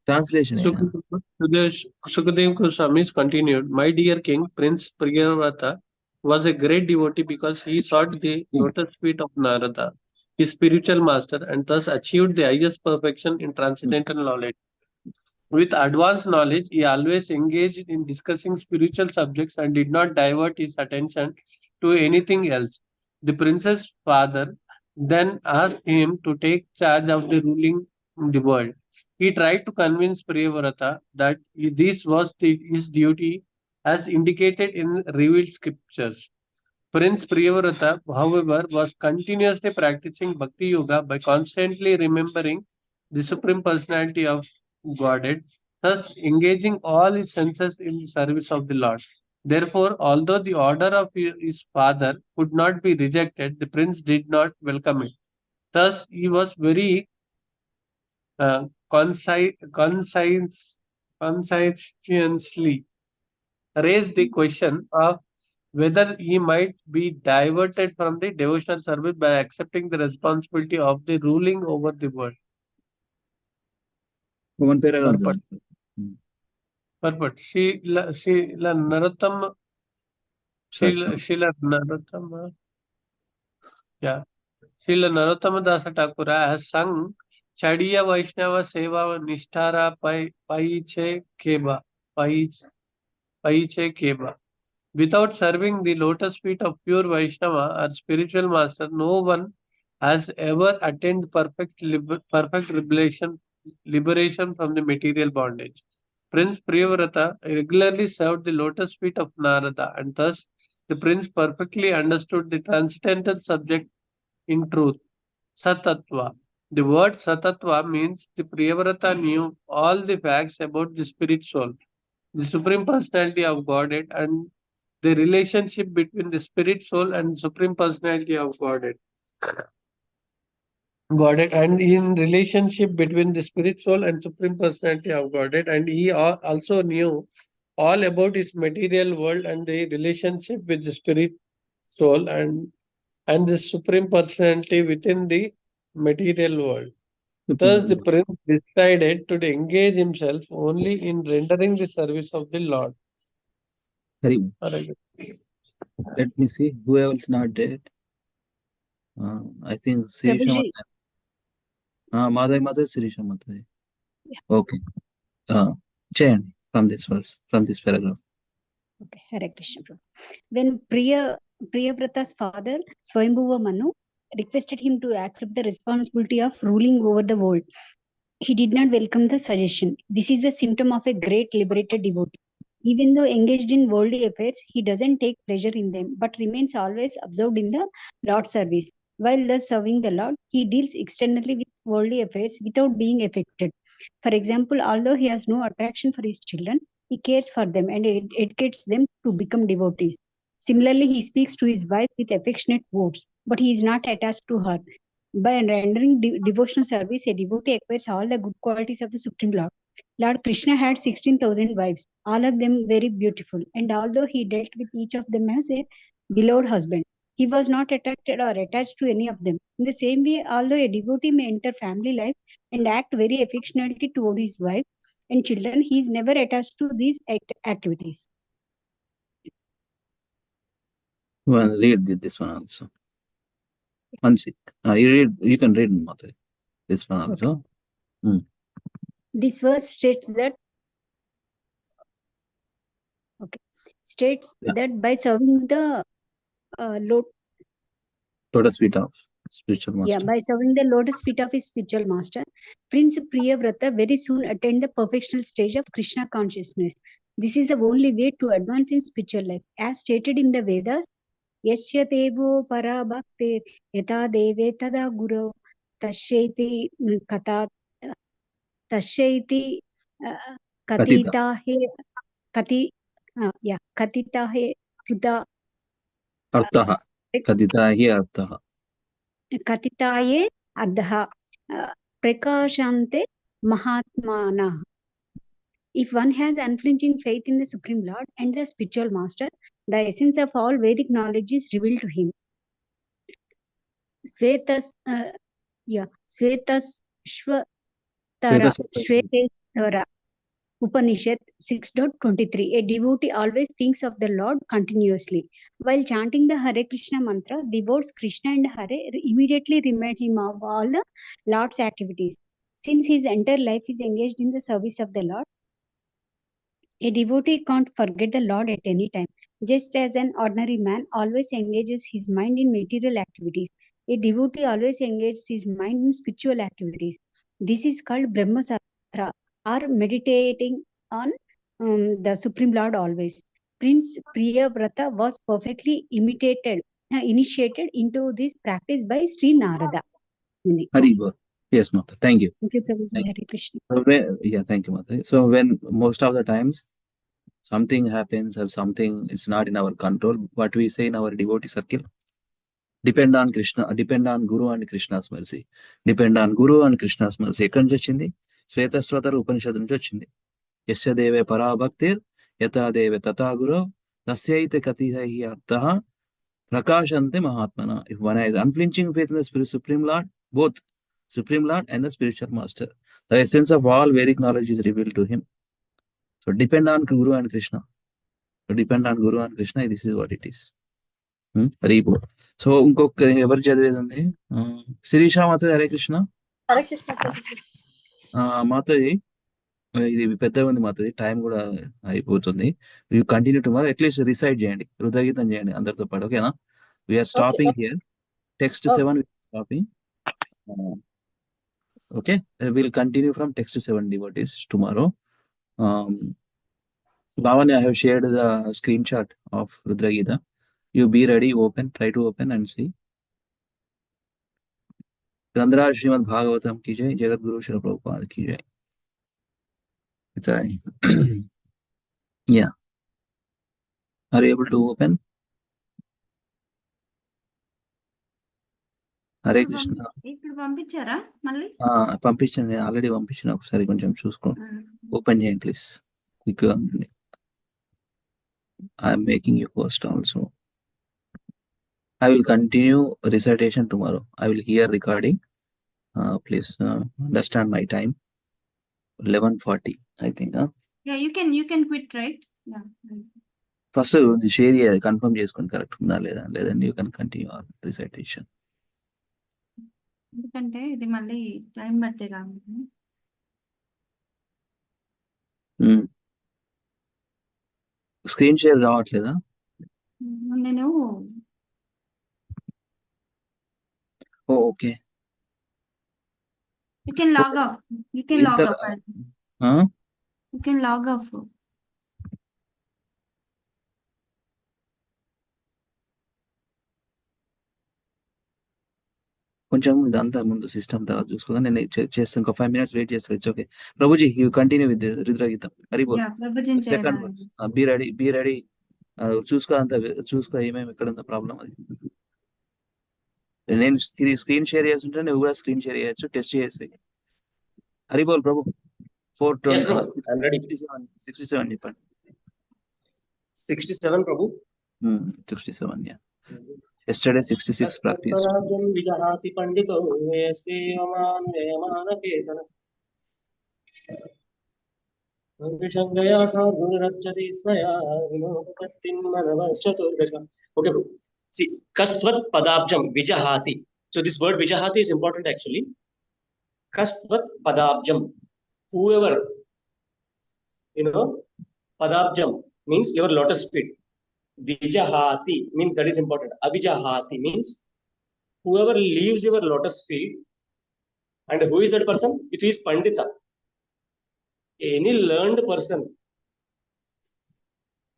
Translation. Sukadev Goswami continued, my dear king, Prince Priyavrata was a great devotee because he sought the lotus feet of Narada, his spiritual master, and thus achieved the highest perfection in transcendental knowledge. With advanced knowledge, he always engaged in discussing spiritual subjects and did not divert his attention to anything else. The prince's father then asked him to take charge of the ruling the world. He tried to convince Priyavrata that this was his duty as indicated in revealed scriptures. Prince Priyavrata, however, was continuously practicing Bhakti Yoga by constantly remembering the Supreme Personality of Godhead, thus engaging all his senses in the service of the Lord. Therefore, although the order of his father could not be rejected, the prince did not welcome it. Thus, he was very conscientiously raised the question of whether he might be diverted from the devotional service by accepting the responsibility of the ruling over the world. One paragraph. Purport. Purport. Sheila Narottam. Sheila Narottam. Yeah. Sheila Narottama Dasa Thakura has sung Chadiya Vaishnava Seva Nishtara Paiche Keba. Paiche Keba. Without serving the lotus feet of pure Vaishnava or spiritual master, no one has ever attained perfect liberation from the material bondage. Prince Priyavrata regularly served the lotus feet of Narada, and thus the prince perfectly understood the transcendental subject in truth, Satattva. The word Satattva means the Priyavrata knew all the facts about the spirit soul, the Supreme Personality of Godhead, and the relationship between the spirit soul and Supreme Personality of Godhead. And in relationship between the spirit soul and Supreme Personality of Godhead, and he also knew all about his material world and the relationship with the spirit soul and the Supreme Personality within the material world. Thus, the prince decided to engage himself only in rendering the service of the Lord. Let me see who else not dead. I think Sirisha Madhai Mother, Sirisha Mother. Okay. Chant from this verse, from this paragraph. Okay, Hare Krishna. When Priyavrata's father, Swayambhuva Manu, requested him to accept the responsibility of ruling over the world, he did not welcome the suggestion. This is a symptom of a great liberated devotee. Even though engaged in worldly affairs, he doesn't take pleasure in them, but remains always absorbed in the Lord's service. While thus serving the Lord, he deals externally with worldly affairs without being affected. For example, although he has no attraction for his children, he cares for them and educates them to become devotees. Similarly, he speaks to his wife with affectionate words, but he is not attached to her. By rendering devotional service, a devotee acquires all the good qualities of the Supreme Lord. Lord Krishna had 16,000 wives, all of them very beautiful, and although he dealt with each of them as a beloved husband, he was not attracted or attached to any of them. In the same way, although a devotee may enter family life and act very affectionately toward his wife and children, he is never attached to these activities. Well, read this one also. One sec. You can read Mother. This one also. Okay. This verse states that that by serving the lotus feet of spiritual master. Yeah, by serving the lotus feet of his spiritual master, Prince Priyavrata very soon attained the perfectional stage of Krishna consciousness. This is the only way to advance in spiritual life. As stated in the Vedas, Yasya Devo Para Bhakte Yata Deve Tada Guru Tashaiti Kata Tashaiti Katita He Katita He Kruta Artaha. Katita He Artaha. Katitaye Ardha Prakashante Mahatmana. If one has unflinching faith in the Supreme Lord and the spiritual master, the essence of all Vedic knowledge is revealed to him. Svetesvara Upanishad 6.23. A devotee always thinks of the Lord continuously. While chanting the Hare Krishna mantra, devotes Krishna and Hare immediately remind him of all the Lord's activities. Since his entire life is engaged in the service of the Lord, a devotee can't forget the Lord at any time. Just as an ordinary man always engages his mind in material activities, a devotee always engages his mind in spiritual activities. This is called Brahmasatra, or meditating on the Supreme Lord always. Prince Priyavrata was perfectly initiated into this practice by Sri Narada. Hari Bol. Yes, Mata. Thank you. Thank you, Prabhuji. Hare Krishna. So yeah, thank you, Mata. So when most of the times something happens or something it's not in our control, what we say in our devotee circle, depend on Krishna, depend on Guru and Krishna's mercy. Depend on Guru and Krishna's mercy. ఎక్కడి నుంచి వచ్చింది? శ్వేతస్వతర ఉపనిషత్తు నుంచి వచ్చింది. యస్య దేవే పరాభక్తిర్ యథా దేవే తథా గురో తస్యైతే కతిహి అర్థః prakashante mahatmana. If one has unflinching faith in the Supreme Lord, both Supreme Lord and the spiritual master, the essence of all Vedic knowledge is revealed to him. So depend on Guru and Krishna. So depend on Guru and Krishna. This is what it is. Haribo. So ఇంకొక ఎవరు చదివేది ఉంది? శిరీష మాత హరే కృష్ణ. హరే కృష్ణ. మాతది ఇది పెద్దగా ఉంది మాతది, time కూడా అయిపోతుంది. You continue tomorrow, at least recite చేయండి, రుద్రగీతం చేయండి అందరితో పాటు. ఓకేనా? We are stopping here. Text 7 stopping. Okay, we'll continue from text 7 devotees tomorrow. Bhavani, I have shared the screenshot of RudraGita. You be ready, open, try to open and see. Grandharaj Srimad Bhagavatam ki jai, Jagat Guru Srila Prabhupada ki jai. Yeah. Are you able to open? Hare Krishna. ఇప్పుడు పంపించారా మళ్ళీ? పంపించండి, already పంపించిన. ఒకసారి కొంచెం చూసుకో, open చేయండి please, quick గా. I'm making you post also. I will continue recitation tomorrow. I will hear recording. Please understand my time. 11:40, I think. Yeah, you can quit, right? Yeah. First, share చేయాలి, confirm చేసుకొని correct ఉందా లేదా, లేదండి you can continue our recitation. ఎందుకంటే ఇది మళ్ళీ time బట్టే రాదు. స్క్రీన్ షేర్ రావట్లేదా? నేను okay. You can log off. You can log off. You can log off. కొంచెం ఇదంతా ముందు సిస్టమ్ తర్వాత చూసుకోగా నేను చేస్తాను. ఒక 5 minutes వెయిట్ చేస్తాను. It's okay. Prabhuji, you continue with Rudragitam. Hari బోల్. Second words be ready. చూసుకో, అంతా చూసుకో ఏమేమి ఎక్కడ ఉందో ప్రాబ్లం. అది నేను స్క్రీన్ షేర్ చేస్తుంటే నువ్వు కూడా స్క్రీన్ షేర్ చేయొచ్చు, టెస్ట్ చేసి. హరి బోల్ ప్రభు. 4:67 చెప్పండి. 67 ప్రభు. 67, yeah. Yesterday 66 practice. విజహాతి పండితో వేస్తేయమానకేతన గురురచ్చతి స్మయా వినోపత్తిం మనవశ్చతుర్దశ. Okay, bro. See, kasvat padabjam vijahati. So this word vijahati is important actually. Kasvat padabjam. Whoever, padabjam means your lotus feet. Vijahati means, that is important. Avijahati means whoever leaves your lotus feet. And who is that person? If he is Pandita, any learned person,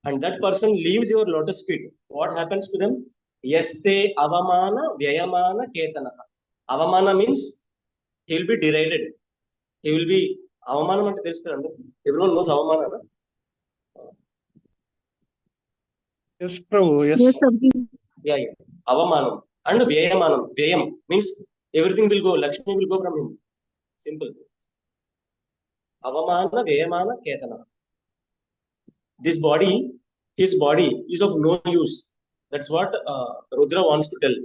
and that person leaves your lotus feet, what happens to them? Yaste avamana vyayamana ketanaha. Avamana means he will be derided. He will be, avamanam ante telustundi. Everyone knows avamana, na? Yes, Prabhu. Yes. Yeah. Avamanam and vyayamanam. Vyayam means everything will go, Lakshmi will go from him. Simple. Avamana vyayamana ketanaha. This body, his body is of no use. That's what Rudra wants to tell.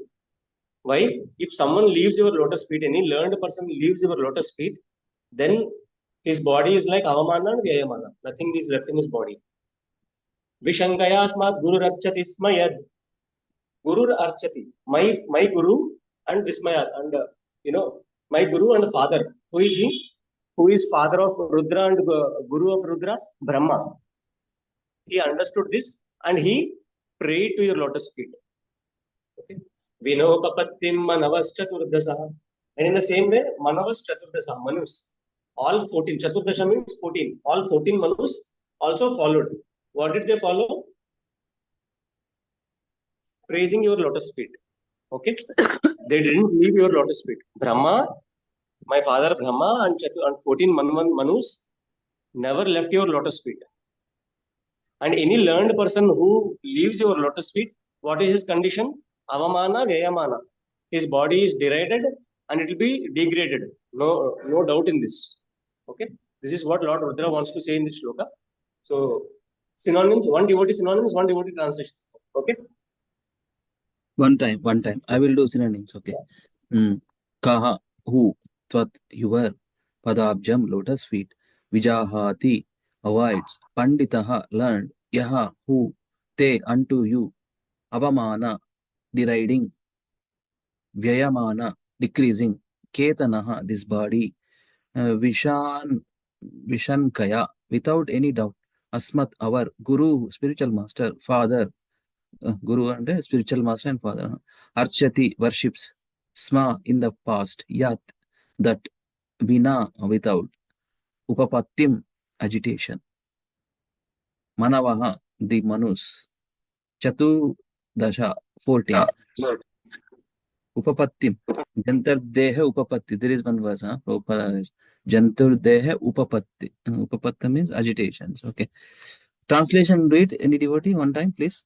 Why? If someone leaves your lotus feet, any learned person leaves your lotus feet, then his body is like avamana and vyayamana. Nothing is left in his body. Vishankaya asmat guru archati smayad. Guru archati. My guru and vismayad. And my guru and father. Who is he? Who is father of Rudra and guru of Rudra? Brahma. He understood this and he prayed to your lotus feet. Okay. Vinopapattim manavas chaturdasa. And in the same way, manavas chaturdasa, manus, all 14. Chaturdasa means 14. All 14 manus also followed. What did they follow? praising your lotus feet. Okay, they didn't leave your lotus feet. Brahma, my father Brahma and 14 Manus never left your lotus feet. And any learned person who leaves your lotus feet, what is his condition? Avamana, Vyayamana. His body is derided and it will be degraded. No doubt in this. Okay, this is what Lord Rudra wants to say in this shloka. So, synonyms, one devotee synonyms, one devotee translation. Okay. One time. I will do synonyms. Okay. Kaha, who, tvat, your, padabjam, lotus feet, vijahati, avoids, panditaha, learned, yaha, who, te, unto you, avamana, deriding, vyayamana, decreasing, ketanaha, this body, vishankaya, without any doubt, asmat, our guru, spiritual master, father, Guru and spiritual master and father. Archati worships. Sma in the past. Yat that. Vina without. Upapattim agitation. Manavaha the manus. Chatu dasha 14. Upapattim. Jantar deha upapatti. There is one verse. Jantur deha upapatti. Upapatta means agitations. Okay. Translation, read any devotee one time, please.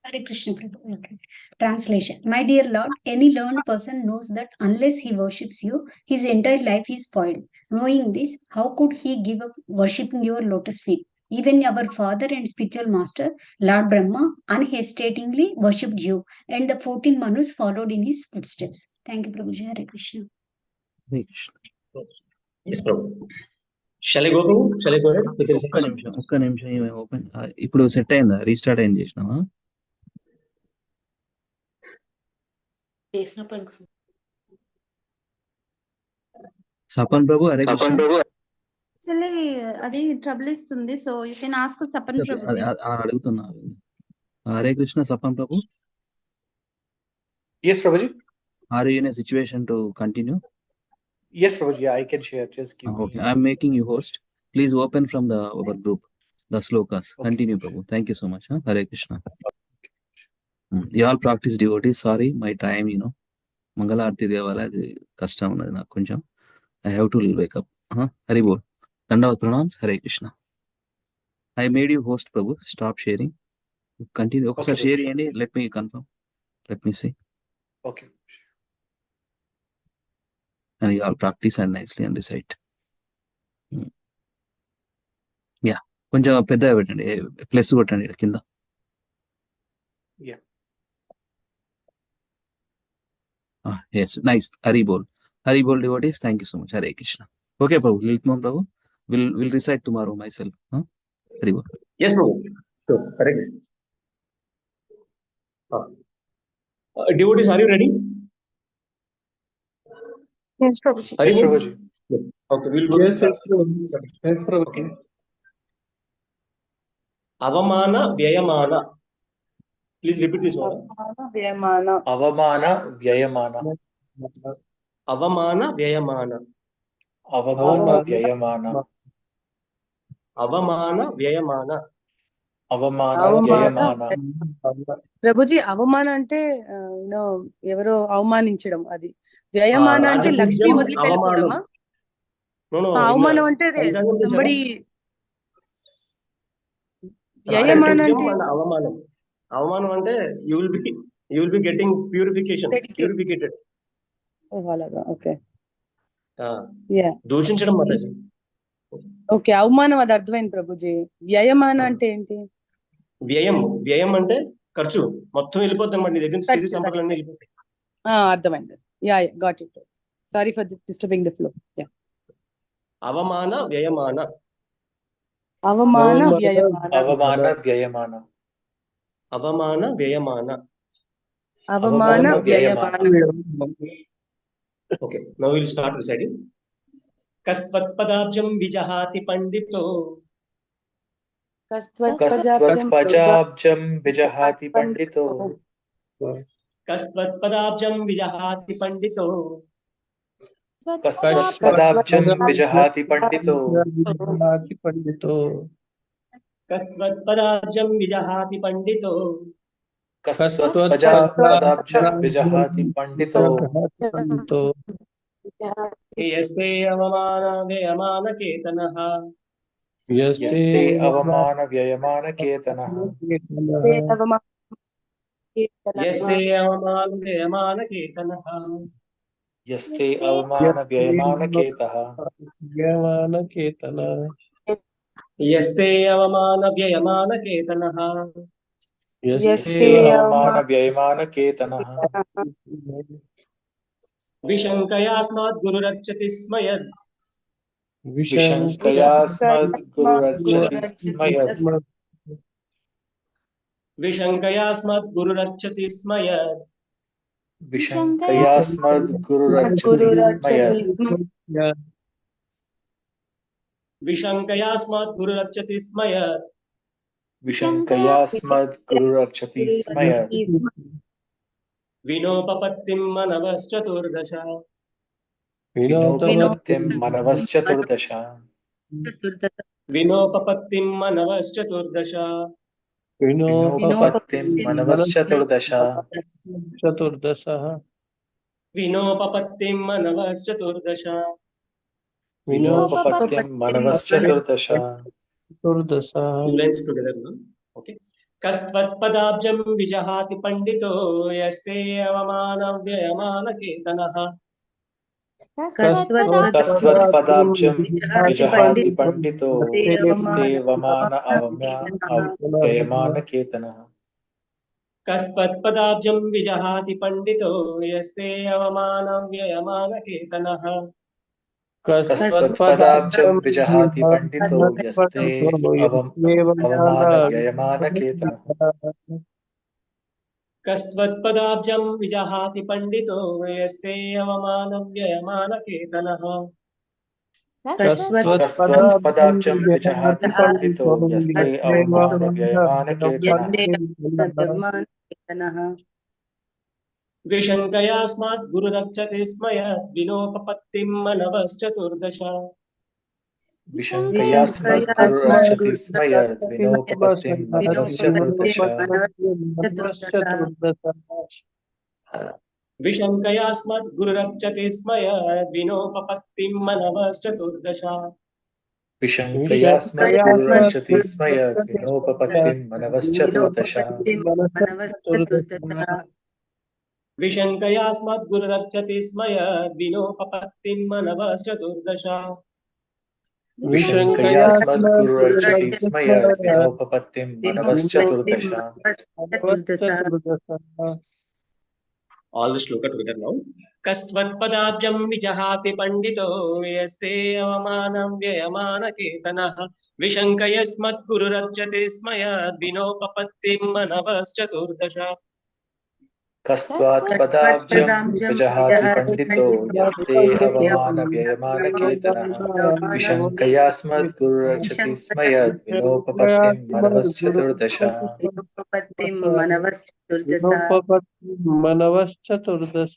Hare Krishna Prabhu. Okay. Translation. My dear Lord, any learned person knows that unless he worships you, his entire life is spoiled. Knowing this, how could he give up worshipping your lotus feet? Even our father and spiritual master, Lord Brahma, unhesitatingly worshipped you, and the 14 Manus followed in his footsteps. Thank you, Prabhuji. Hare Krishna. Hare Krishna. Yes, Prabhu. Shall I go, Prabhu? Shall I go ahead with the recitation? ఒక్క నిమిషం ఏమై open ఇప్పుడు set అయిందా restart ఏం చేసినావా సపన్ ప్రభు Hare Krishna Actually, అది trouble ఇస్తుంది. So you can ask Sapan ప్రభు. అడుగుతున్నా హరే కృష్ణ సపన్ ప్రభు. Yes, Prabhuji. Are you in a situation to continue? Yes, Prabhuji. I can share. Just give me. Okay, I'm making you host. Please open from our group the slokas. Okay. Continue, Prabhu. Thank you so much. Hare Krishna. You all practice devotees. Sorry, my time, Mangalarti Devala, custom koncham. I have to wake up. Hari bol. Dandavat pranams. Hare Krishna. I made you host, Prabhu. Stop sharing. Continue. Okay, sir, share any. Let me confirm. Let me see. Okay. And you all practice and nicely and recite. Yeah. కొంచెం పెద్దగా పెట్టండి plus కొట్టండి కింద. Yeah. Yes, nice. Hari bol devotees. Thank you so much. Hare Krishna. Okay, Prabhu. Liltmam Prabhu. We'll recite tomorrow myself. Hari bol. Yes, Prabhu. Sure. Correct. Devotees, are you ready? Yes, Prabhuji. Hari Yes, bol? Prabhuji. Okay, we'll go. Yes, Prabhu. Okay. Avamana Vyayamana. Please repeat this one. Vyayamana. Avamana Vyayamana. Avamana Vyayamana. Avamana Vyayamana. Avamana Vyayamana. Avamana Vyayamana. Prabhuji అవమాన అంటే ఎవరో అవమానించడం, అది వ్యయమాన అంటే లక్ష్మి వదిలి వెళ్ళిపోవడమా? అవమానం అంటే somebody వ్యయమాన అంటే అవమానం. అవమానం అంటే you will be getting purificated. అలాగా. ఓకే. దూషించడం మాతాజీ. ఓకే, అవమానం అది అర్థమైంది ప్రభుజీ. వ్యయమాన అంటే ఏంటి? వ్యయం అంటే ఖర్చు మొత్తం వెళ్ళిపోతుంది అన్నమాట. నీ దగ్గర సిరి సంపదలన్నీ వెళ్ళిపోతాయి. అర్థమైంది. Got it. Sorry for disturbing the flow. అవమాన వ్యయమాన. అవమాన వ్యయమాన. Avamana Vyayamana. అవమాన వ్యయమాన. అవమాన వ్యయమాన. Okay, now we'll start reciting. Kastvatpadabjam vijahati pandito. Kastvatpadabjam vijahati pandito. Kastvatpadabjam vijahati pandito. Kastvatpadabjam vijahati pandito. Kastvatpadabjam vijahati pandito. कस्त्वत्पदाब्जं विजहाति पंडितो यस्ते अवमानव्ययमानकेतनः यस्ते अवमानव्ययमानकेतनः यस्ते अवमानव्ययमानकेतनः यस्ते अवमानव्ययमानकेतः यस्ते अवमानव्ययमानकेतनः यस्ते अवमानव्ययमानकेतनः विशङ्कयास्मात् गुरुरर्चति स्म यद् विशङ्कयास्मद्गुरुरर्चति स्म यत् विशङ्कयास्मात् गुरुरर्चति स्म यद् विशङ्कयास्मद्गुरुरर्चति स्म यत् विशङ्कयास्मात् गुरुरर्चति स्म यद् विशङ्कयास्मद्गुरुरर्चति स्म यत् विनोपपत्तिं मनवश्चतुर्दश विनोपपत्तिं मनवश्चतुर्दश विनोपपत्तिं मनवश्चतुर्दश विनोपपत्तिं मनवश्चतुर्दश विनोपपत्तिं मनवश्चतुर्दश विनोपपत्तिं मनवश्चतुर्दश Two lines together now. Okay. कस्त्वत्पदाब्जं विजहाति पंडितो यस्ते अवमानव्ययमानकेतनः कस्त्वत्पदाब्जं विजहाति पंडितो यस्ते अवमानव्ययमानकेतनः कस्त्वत्पदाब्जं विजहाति पंडितो यस्ते अवमानव्ययमानकेतनः कस्त्वत्पदाब्जं विजहाति पंडितो यस्ते अवमानव्ययमानकेतनः कस्त्वत्पदाब्जं विजहाति पंडितो यस्ते अवमानव्ययमानकेतनः कस्त्वत्पदाब्जं विजहाति पंडितो यस्ते अवमानव्ययमानकेतनः विशङ्कयास्मात् गुरुरक्षति स्म यद् विनोपपत्तिं मनवश्चतुर्दश विशङ्कयास्मद्गुरुरक्षति स्म यद् विनोपपत्तिं मनवश्चतुर्दश विशङ्कयास्मात् गुरुरक्षति स्म यद् विनोपपत्तिं मनवश्चतुर्दश विशङ्कयास्मद्गुरुरक्षति स्म यद् विनोपपत्तिं मनवश्चतुर्दश विशङ्कयास्मात् गुरुरक्षति स्म यद् विनोपपत्तिं मनवश्चतुर्दश विशङ्कयास्मद्गुरुरक्षति स्म यद् विनोपपत्तिं मनवश्चतुर्दश All the shloka together now. कस्त्वत्पदाब्जं विजहाति पंडितो यस्ते अवमानं व्ययमानकेतनः विशङ्कयस्मद्गुरुरक्षति स्म यद् विनोपपत्तिं मनवश्चतुर्दश कस्त्वत्पदाब्जं विजहाति पंडितो यस्ते अवमानव्ययमानकेतनः विशङ्कयास्मद्गुरुरक्षति स्म यद् विनोपपत्तिं मनवश्चतुर्दश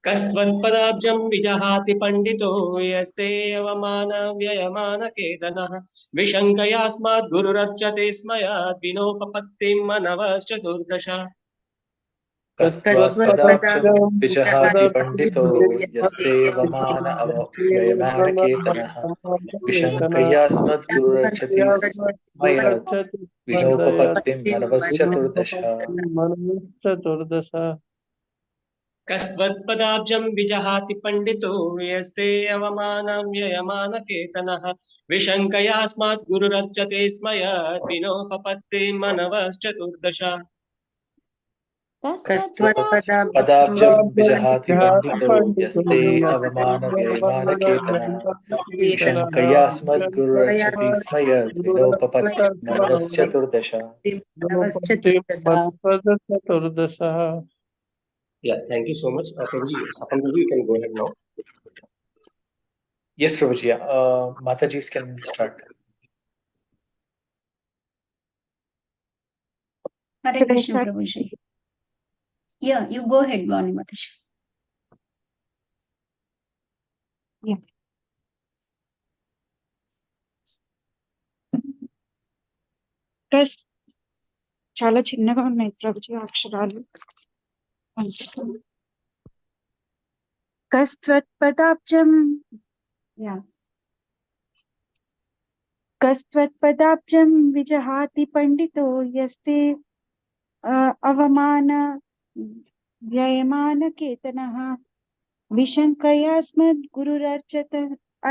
कस्त्वत्पदाब्जं विजहाति पंडितो यस्ते अवमानव्ययमानकेतनः विशङ्कयास्मात् गुरुरक्षते स्म यद् विनोपपत्तिं मनवश्चतुर्दश कस्त्वत्पदाब्जं विजहाति पंडितो यस्ते अवमानव्ययमानकेतनः विशङ्कयास्मद्गुरुरक्षति स्म यद् विनोपपत्तिं मनवश्चतुर्दश कस्त्वत्पदाब्जं विजहाति पंडितो यस्ते अवमानव्ययमानकेतनः विशङ्कयास्मात् गुरुरक्षते स्म यद् विनोपपत्तिं मनवश्चतुर्दश कस्त्वत्पदाब्जं विजहाति पंडितो यस्ते अवमानव्ययमानकेतनः विशङ्कयास्मद्गुरुरक्षति स्म यद् विनोपपत्तिं मनवश्चतुर्दश Yeah, thank you so much, Prabhuji. Prabhuji, you can go ahead now. Yes, Prabhuji. Mataji's can start. Hare Krishna, Prabhuji. Yeah, you go ahead, Vani Mataji. Yeah. చాలా చిన్నగా ఉన్నాయి ప్రభుజీ అక్షరాలు. కస్త్వత్పదాబ్జం కస్త్వత్పదాబ్జం విజహాతి పండితో యస్తే అవమాన వ్యయమాన కేతనః విశంకయాస్మద్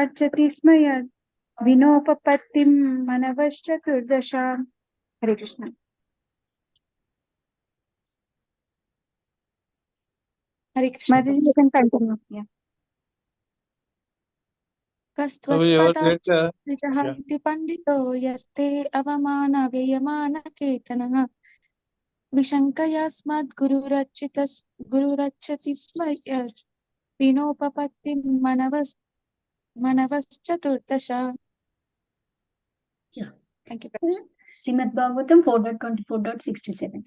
అర్చతి స్మ యద్ వినోపపత్తిం మనవశ్చతుర్దశ. Hare Krishna. Hare Krishna. Mataji, you can continue. Yeah. కస్త్వత్పదాబ్జ పండితో యస్తే అవమాన వ్యయమాన కేతనః విశంకయాస్మద్ గురురర్చతి స్మ యద్ వినోపపత్తిం మనవశ్చతుర్దశ. Thank you. Srimad Bhagavatam 4.24.67.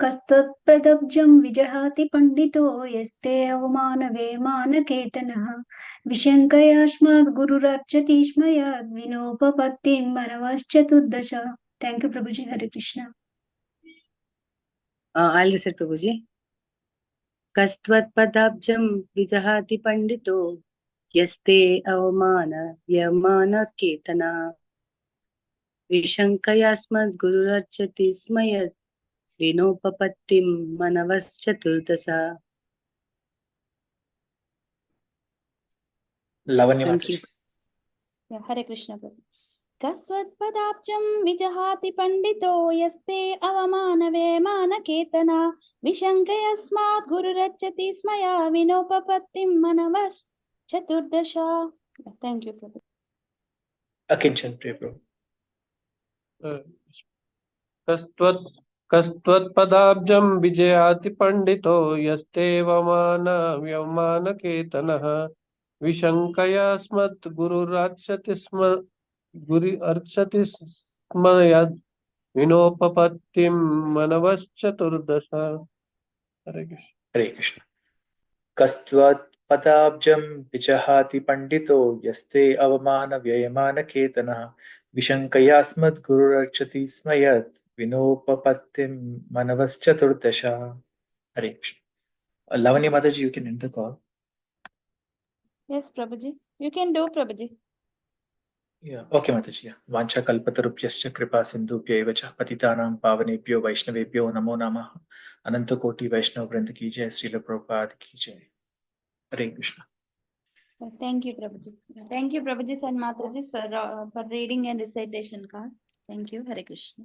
Kastatpadabjam vijahati pandito yaste avamana vemana ketanah vishankayashmad gururarchati shmayad vinopapattim manavaschatuddasha. Thank you, Prabhuji. Hare Krishna. I'll recite, Prabhuji. Kastvatpadabjam vijahati pandito yaste avamana yamana ketana vishankayasmad gururarchati smayad vinopapattim manavaschaturdasa. Lavanya Thank Mataji. you. Yeah, Hare Krishna Prabhu. Kasvatpadabjam vijahati pandito yaste avamana vemana ketana vishankayasmat gururachati smaya vinopapattim manavas chaturdasha. Thank you, Prabhu. Akinchan, pray, bro. कस्त्वत्पदाब्जं विजयाति पंडितो यस्तेवमान व्यवमान केतनः विशंकयास्मत् गुरुरर्चति स्म यद् विनोपपत्तिं मनवश्चतुर्दश. हरे Krishna. Hare Krishna. Kastvat padabjam vichahati pandito yaste avamana vyayamana ketana vishankayasmad gururarchati smayat vinopapattim manavaschaturdasha. Hare Krishna. Lavanya Mataji, you can end the call. Yes, Prabhuji. You can do, Prabhuji. Yeah. Okay, Mataji. Yeah. Vancha kalpatarupyascha kripa sindhupyaiva cha patitanam pavanebhyo vaishnavebhyo namo namah. Ananta koti Vaishnava Vrinda ki jai. Srila Prabhupada ki jai. Hare Krishna. Thank you, Prabhuji. Thank you, Prabhuji and Mataji, for reading and recitation card. Thank you. Hare Krishna.